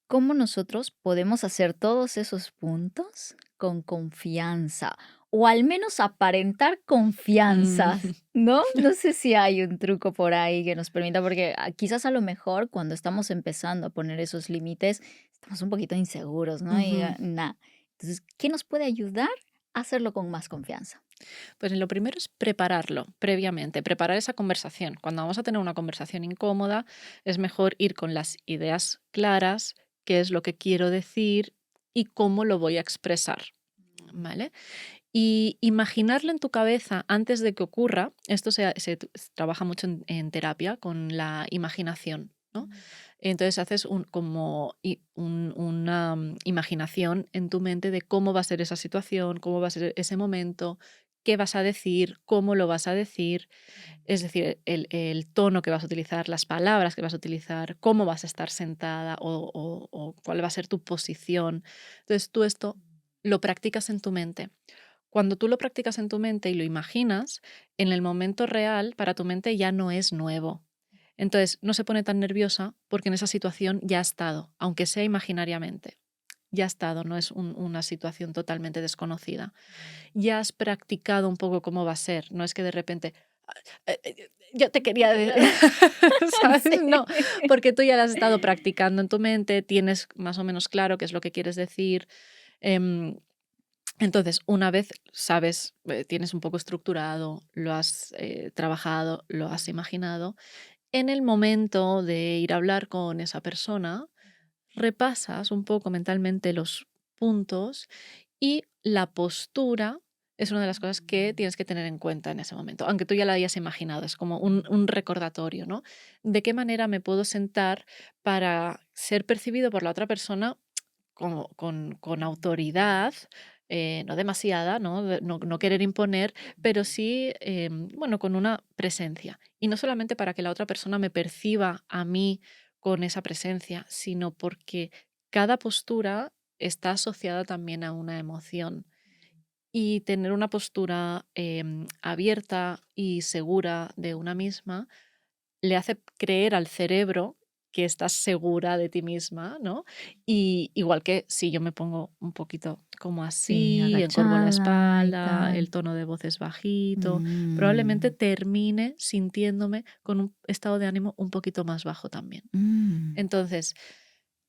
¿cómo nosotros podemos hacer todos esos puntos con confianza? O al menos aparentar Mm, confianza, ¿no? No sé si hay un truco por ahí que nos permita, porque quizás a lo mejor cuando estamos empezando a poner esos límites, estamos un poquito inseguros, ¿no? Y ujú. nah. Entonces, ¿qué nos puede ayudar a hacerlo con más confianza? Pues lo primero es prepararlo previamente, preparar esa conversación. Cuando vamos a tener una conversación incómoda, es mejor ir con las ideas claras, qué es lo que quiero decir y cómo lo voy a expresar. ¿Vale? Y imaginarlo en tu cabeza antes de que ocurra, esto se trabaja mucho en terapia con la imaginación, ¿no? Entonces haces una imaginación en tu mente de cómo va a ser esa situación, cómo va a ser ese momento, qué vas a decir, cómo lo vas a decir, es decir, el tono que vas a utilizar, las palabras que vas a utilizar, cómo vas a estar sentada o cuál va a ser tu posición. Entonces tú esto lo practicas en tu mente. Cuando tú lo practicas en tu mente y lo imaginas, en el momento real para tu mente ya no es nuevo. Entonces no se pone tan nerviosa porque en esa situación ya ha estado, aunque sea imaginariamente. Ya ha estado, no es una situación totalmente desconocida. Ya has practicado un poco cómo va a ser, no es que de repente, "Ah, yo te quería ¿sabes? Sí. No, porque tú ya lo has estado practicando en tu mente, tienes más o menos claro qué es lo que quieres decir. em, entonces, una vez sabes, tienes un poco estructurado, lo has trabajado, lo has imaginado, en el momento de ir a hablar con esa persona, repasas un poco mentalmente los puntos y la postura es una de las cosas que tienes que tener en cuenta en ese momento, aunque tú ya la hayas imaginado, es como un recordatorio, ¿no? ¿De qué manera me puedo sentar para ser percibido por la otra persona con autoridad, no demasiada, ¿no? No querer imponer, pero sí, bueno, con una presencia. Y no solamente para que la otra persona me perciba a mí con esa presencia, sino porque cada postura está asociada también a una emoción. Y tener una postura abierta y segura de una misma le hace creer al cerebro que estás segura de ti misma, ¿no? Y igual que si yo me pongo un poquito como Sí, así, encorvo la agachada y espalda, el tal. tono de voz es bajito, probablemente Mm, termine sintiéndome con un estado de ánimo un poquito más bajo también. mm, Entonces,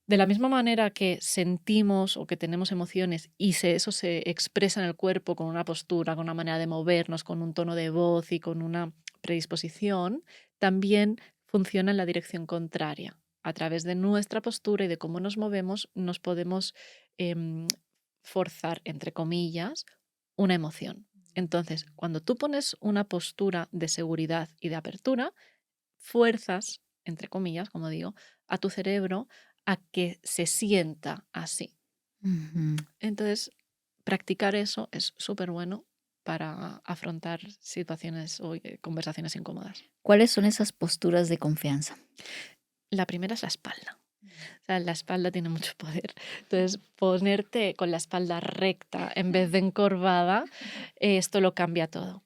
de la misma manera que sentimos o que tenemos emociones y eso se expresa en el cuerpo con una postura, con una manera de movernos, con un tono de voz y con una predisposición, también funciona en la dirección contraria. A través de nuestra postura y de cómo nos movemos, nos podemos em, forzar, entre comillas, una emoción. Entonces, cuando tú pones una postura de seguridad y de apertura, fuerzas, entre comillas, como digo, a tu cerebro a que se sienta así. ujú. Entonces, practicar eso es súper bueno para afrontar situaciones o conversaciones incómodas. ¿Cuáles son esas posturas de confianza? La primera es la espalda. O sea, la espalda tiene mucho poder. Entonces, ponerte con la espalda recta en vez de encorvada, esto lo cambia todo.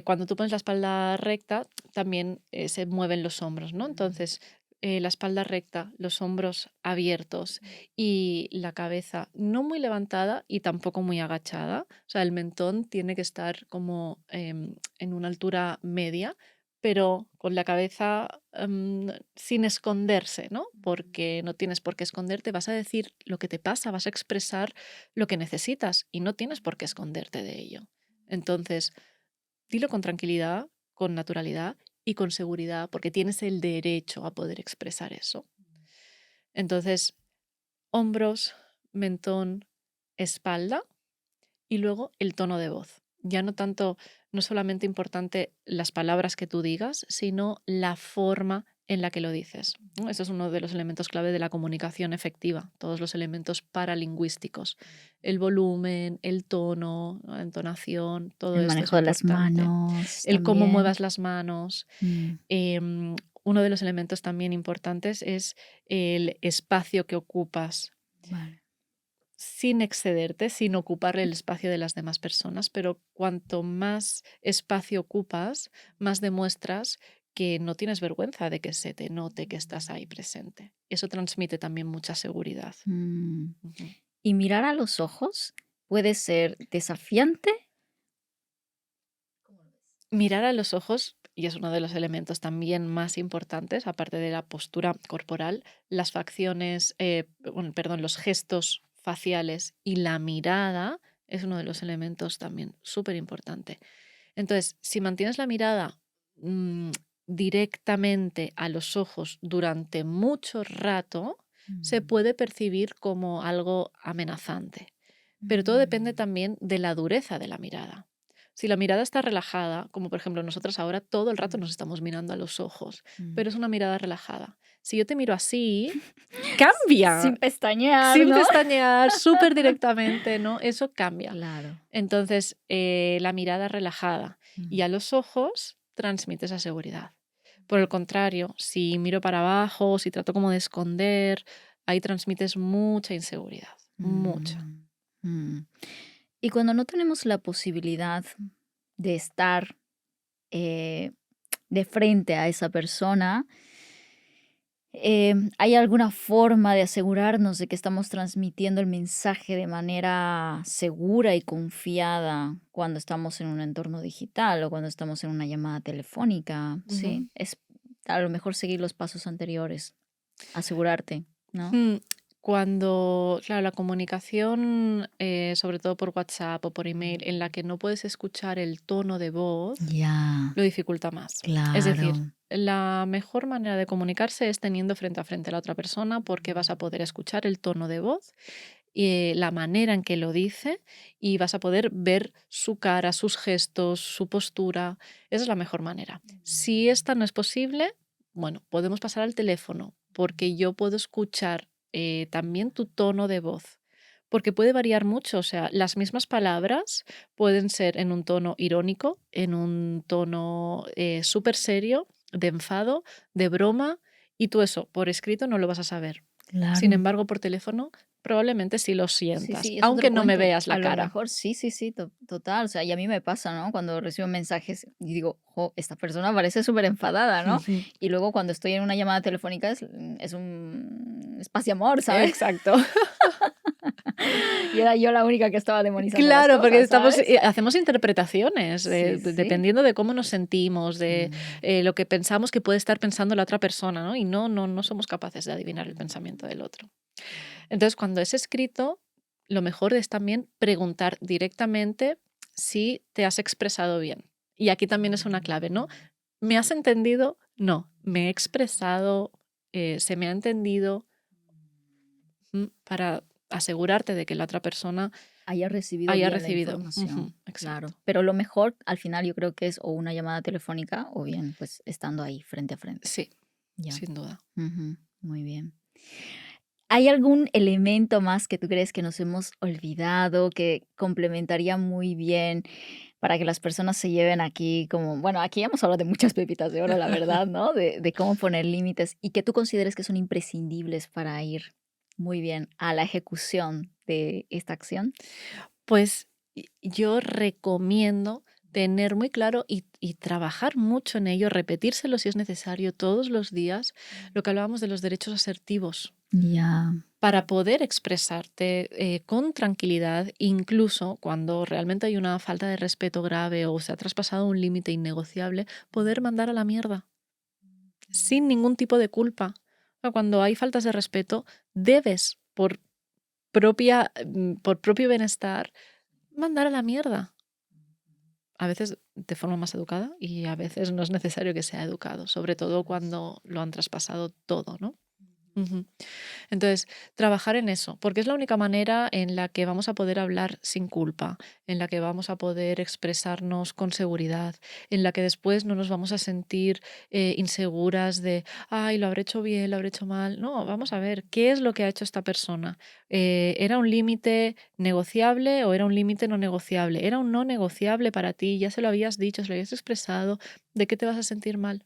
Cuando tú pones la espalda recta, también se mueven los hombros, ¿no? Entonces, la espalda recta, los hombros abiertos y la cabeza no muy levantada y tampoco muy agachada. O sea, el mentón tiene que estar como en una altura media, pero con la cabeza sin esconderse, ¿no? Porque no tienes por qué esconderte, vas a decir lo que te pasa, vas a expresar lo que necesitas y no tienes por qué esconderte de ello. Entonces, dilo con tranquilidad, con naturalidad y con seguridad, porque tienes el derecho a poder expresar eso. Entonces, hombros, mentón, espalda y luego el tono de voz. Ya no tanto, no solamente importante las palabras que tú digas, sino la forma en la que lo dices, ¿no? Eso es uno de los elementos clave de la comunicación efectiva, todos los elementos paralingüísticos. El volumen, el tono, la entonación, todo El esto es manejo de las importante. manos El cómo también. muevas las manos. Mm, Em, Uno de los elementos también importantes es el espacio que ocupas vale. sin excederte, sin ocupar el espacio de las demás personas, pero cuanto más espacio ocupas, más demuestras que no tienes vergüenza de que se te note que estás ahí presente. Eso transmite también mucha seguridad. Mm. Ujú. Y mirar a los ojos puede ser desafiante. Mirar a los ojos, y es uno de los elementos también más importantes, aparte de la postura corporal, las facciones, perdón, los gestos faciales y la mirada es uno de los elementos también súper importante. Entonces, si mantienes la mirada mm, directamente a los ojos durante mucho rato, se Mm, puede percibir como algo amenazante. Pero todo depende también de la dureza de la mirada. Si la mirada está relajada, como por ejemplo nosotras ahora todo el rato nos estamos mirando a los ojos, mm. pero es una mirada relajada. Si yo te miro así, cambia. Sin pestañear, Sin ¿no? pestañear, súper directamente, ¿no? Eso cambia. Claro. Entonces, la mirada relajada y Mm, a los ojos transmite esa seguridad. Por el contrario, si miro para abajo, si trato como de esconder, ahí transmites mucha inseguridad, mucha. mm, mm. Y cuando no tenemos la posibilidad de estar eh, de frente a esa persona, ¿hay alguna forma de asegurarnos de que estamos transmitiendo el mensaje de manera segura y confiada cuando estamos en un entorno digital o cuando estamos en una llamada telefónica? Ujú. Sí, es a lo mejor seguir los pasos anteriores, asegurarte, ¿no? Mm, Cuando, claro, la comunicación, sobre todo por WhatsApp o por email, en la que no puedes escuchar el tono de voz, Ya, lo dificulta más. Es decir, claro. la mejor manera de comunicarse es teniendo frente a frente a la otra persona porque vas a poder escuchar el tono de voz y la manera en que lo dice y vas a poder ver su cara, sus gestos, su postura. Esa es la mejor manera. Si esta no es posible, bueno, podemos pasar al teléfono porque yo puedo escuchar también tu tono de voz. Porque puede variar mucho, o sea, las mismas palabras pueden ser en un tono irónico, en un tono súper serio, de enfado, de broma, y tú eso por escrito no lo vas a saber. Sin Claro. embargo, por teléfono probablemente sí lo Sí, sientas, sí, eso te aunque lo no me cuento. veas A la lo cara. mejor sí, sí, sí, total. O sea, y a mí me pasa, ¿no? Cuando recibo mensajes y digo, jo, esta persona parece súper enfadada, ¿no? Ujú. Y luego cuando estoy en una llamada telefónica es un espacio amor, ¿sabes? Exacto. Y era yo la única que estaba demonizando las Claro, porque cosas, ¿sabes? hacemos interpretaciones, Sí, sí. dependiendo de cómo nos sentimos, de Mm, lo que pensamos que puede estar pensando la otra persona, ¿no? Y no somos capaces de adivinar el pensamiento del otro. Entonces, cuando es escrito, lo mejor es también preguntar directamente si te has expresado bien. Y aquí también es una clave, ¿no? ¿Me has entendido? No. ¿Me he expresado? ¿Se me ha entendido? Para asegurarte de que la otra persona haya recibido haya bien la recibido. información, Exacto. claro. Pero lo mejor al final yo creo que es o una llamada telefónica o bien pues estando ahí frente a frente. Sí, Ya. sin duda. Ujú, muy bien. ¿Hay algún elemento más que tú crees que nos hemos olvidado, que complementaría muy bien para que las personas se lleven aquí como, bueno, aquí hemos hablado de muchas pepitas de oro, la verdad, ¿no? De cómo poner límites y que tú consideres que son imprescindibles para ir muy bien a la ejecución de esta acción? Pues yo recomiendo tener muy claro y trabajar mucho en ello, repetírselo si es necesario todos los días, lo que hablábamos de los derechos asertivos. Ya. Para poder expresarte con tranquilidad, incluso cuando realmente hay una falta de respeto grave o se ha traspasado un límite innegociable, poder mandar a la mierda sin ningún tipo de culpa. Cuando hay faltas de respeto, debes, por propio bienestar, mandar a la mierda. A veces de forma más educada y a veces no es necesario que sea educado, sobre todo cuando lo han traspasado todo, ¿no? Ujú. Entonces, trabajar en eso, porque es la única manera en la que vamos a poder hablar sin culpa, en la que vamos a poder expresarnos con seguridad, en la que después no nos vamos a sentir inseguras de, ay, lo habré hecho bien, lo habré hecho mal. No, vamos a ver, ¿qué es lo que ha hecho esta persona? ¿Era un límite negociable o era un límite no negociable? ¿Era un no negociable para ti? Ya se lo habías dicho, se lo habías expresado, ¿de qué te vas a sentir mal?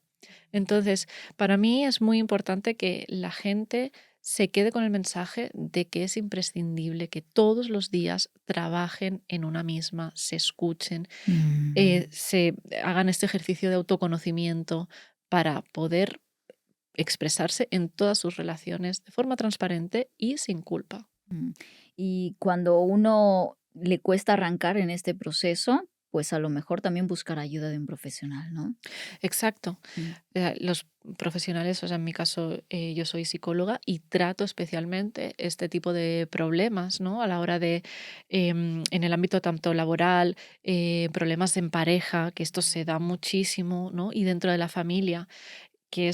Entonces, para mí es muy importante que la gente se quede con el mensaje de que es imprescindible que todos los días trabajen en una misma, se escuchen, Mm. se hagan este ejercicio de autoconocimiento para poder expresarse en todas sus relaciones de forma transparente y sin culpa. Mm. Y cuando uno le cuesta arrancar en este proceso, pues a lo mejor también buscar ayuda de un profesional, ¿no? Exacto. Mm. Los profesionales, o sea, en mi caso, yo soy psicóloga y trato especialmente este tipo de problemas, ¿no? A la hora de, en el ámbito tanto laboral, problemas en pareja, que esto se da muchísimo, ¿no? Y dentro de la familia, que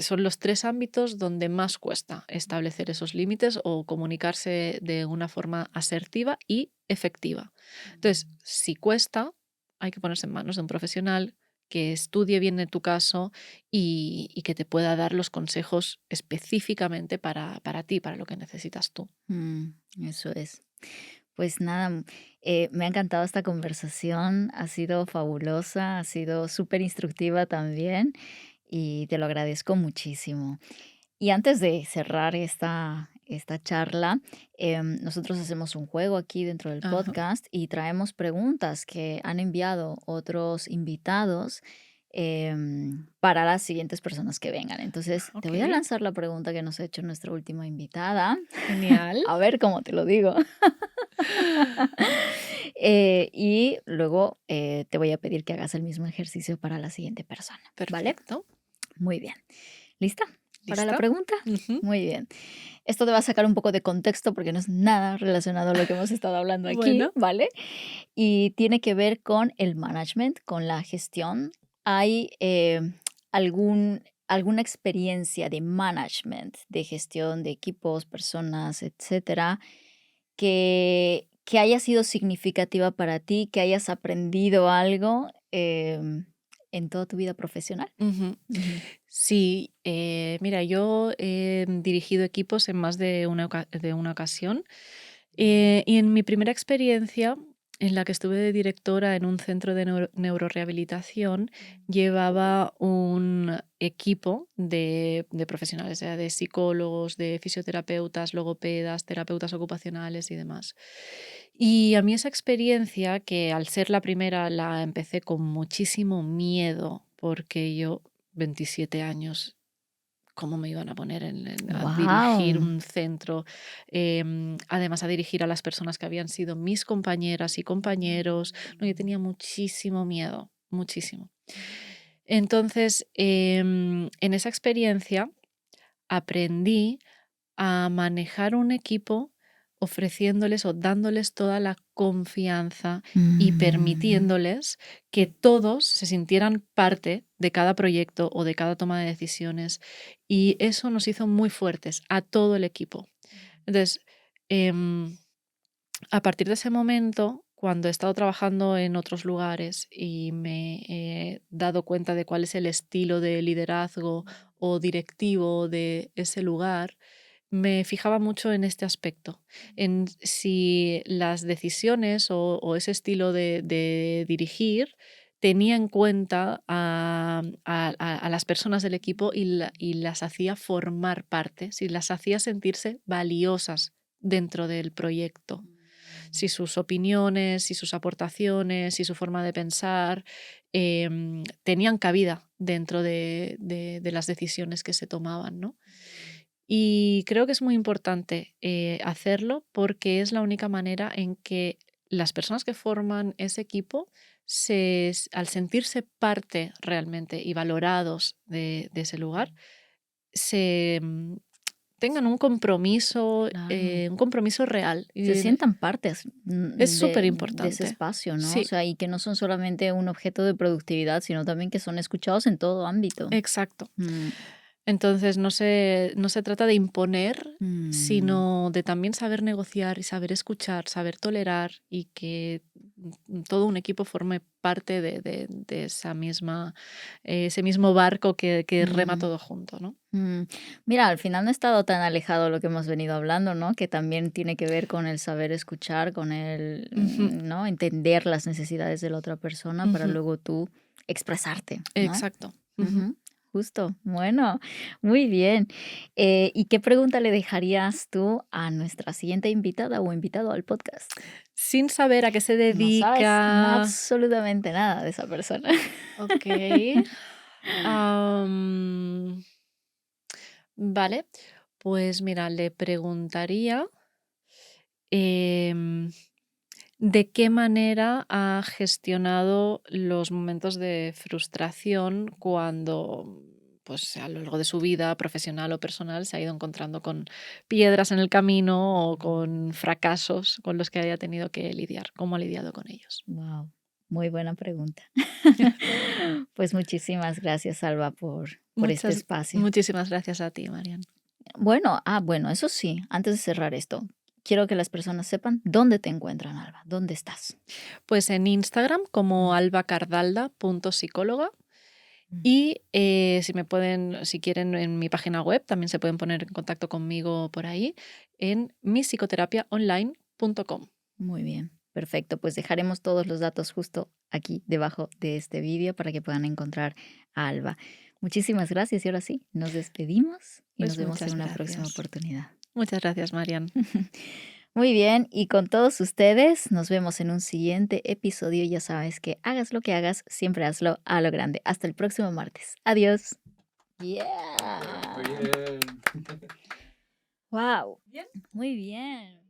son los tres ámbitos donde más cuesta establecer esos límites o comunicarse de una forma asertiva y efectiva. Entonces, si cuesta, hay que ponerse en manos de un profesional que estudie bien en tu caso y que te pueda dar los consejos específicamente para ti, para lo que necesitas tú. Mm, eso es. Pues nada, me ha encantado esta conversación, ha sido fabulosa, ha sido súper instructiva también y te lo agradezco muchísimo. Y antes de cerrar esta charla, nosotros hacemos un juego aquí dentro del Ajá. podcast y traemos preguntas que han enviado otros invitados para las siguientes personas que vengan. Entonces, te Ok, voy a lanzar la pregunta que nos ha hecho nuestra última invitada. genial. A ver cómo te lo digo. Y luego te voy a pedir que hagas el mismo ejercicio para la siguiente persona, ¿vale? Perfecto. Muy bien. ¿Lista para la ¿Lista? pregunta? Ujú. Muy bien. Esto te va a sacar un poco de contexto porque no es nada relacionado a lo que hemos estado hablando aquí, Bueno. ¿vale? Y tiene que ver con el management, con la gestión. ¿Hay alguna experiencia de management, de gestión de equipos, personas, etcétera, que haya sido significativa para ti, que hayas aprendido algo en toda tu vida profesional? Ujú. Ujú. Sí, mira, yo he dirigido equipos en más de una ocasión y en mi primera experiencia en la que estuve de directora en un centro de neurorehabilitación, llevaba un equipo de profesionales, de psicólogos, de fisioterapeutas, logopedas, terapeutas ocupacionales y demás. Y a mí esa experiencia, que al ser la primera la empecé con muchísimo miedo, porque yo, 27 años, cómo me iban a poner a dirigir Wow. un centro, además a dirigir a las personas que habían sido mis compañeras y compañeros. No, yo tenía muchísimo miedo, muchísimo. Entonces, en esa experiencia aprendí a manejar un equipo ofreciéndoles o dándoles toda la confianza y permitiéndoles que todos se sintieran parte de cada proyecto o de cada toma de decisiones. Y eso nos hizo muy fuertes a todo el equipo. Entonces, a partir de ese momento, cuando he estado trabajando en otros lugares y me he dado cuenta de cuál es el estilo de liderazgo o directivo de ese lugar, me fijaba mucho en este aspecto, en si las decisiones o ese estilo de dirigir tenía en cuenta a las personas del equipo y las hacía formar parte, si las hacía sentirse valiosas dentro del proyecto, si sus opiniones, si sus aportaciones, si su forma de pensar tenían cabida dentro de las decisiones que se tomaban, ¿no? Y creo que es muy importante hacerlo, porque es la única manera en que las personas que forman ese equipo, al sentirse parte realmente y valorados de ese lugar, se tengan Claro. un compromiso real. Se sientan partes Es súper de ese importante. espacio, ¿no? O Sí, sea, y que no son solamente un objeto de productividad, sino también que son escuchados en todo ámbito. exacto. Mm, Entonces no se trata de imponer, mm. sino de también saber negociar y saber escuchar, saber tolerar, y que todo un equipo forme parte de ese mismo barco que rema Mm, todo junto, ¿no? mm. Mira, al final no ha estado tan alejado lo que hemos venido hablando, ¿no? Que también tiene que ver con el saber escuchar, con el, Ujú, ¿no? Entender las necesidades de la otra persona para ujú, luego tú expresarte, ¿no? exacto. Ujú. Ujú, justo. Bueno, muy bien. ¿Y qué pregunta le dejarías tú a nuestra siguiente invitada o invitado al podcast? Sin saber a qué se No sabes dedica. absolutamente nada de esa persona. Ok. Am, vale, pues mira, le preguntaría em, de qué manera ha gestionado los momentos de frustración cuando, pues, a lo largo de su vida profesional o personal, se ha ido encontrando con piedras en el camino o con fracasos con los que haya tenido que lidiar. ¿Cómo ha lidiado con ellos? Wow, muy buena pregunta. Pues muchísimas gracias, Alba, por este Muchas, espacio. muchísimas gracias a ti, Marian. Bueno, eso sí, antes de cerrar esto, quiero que las personas sepan dónde te encuentran, Alba, dónde estás. Pues en Instagram como Mm, albacardalda.psicóloga. mm. Y si quieren, en mi página web también se pueden poner en contacto conmigo por ahí, en mipsicoterapiaonline.com. Muy bien, perfecto. Pues dejaremos todos los datos justo aquí debajo de este vídeo para que puedan encontrar a Alba. Muchísimas gracias y ahora sí, nos despedimos y nos Pues vemos en muchas una próxima gracias. oportunidad. Muchas gracias, Marian. Muy bien, y con todos ustedes nos vemos en un siguiente episodio. Ya sabes que hagas lo que hagas, siempre hazlo a lo grande. Hasta el próximo martes. Adiós. Yeah. Muy bien. Wow. Muy bien.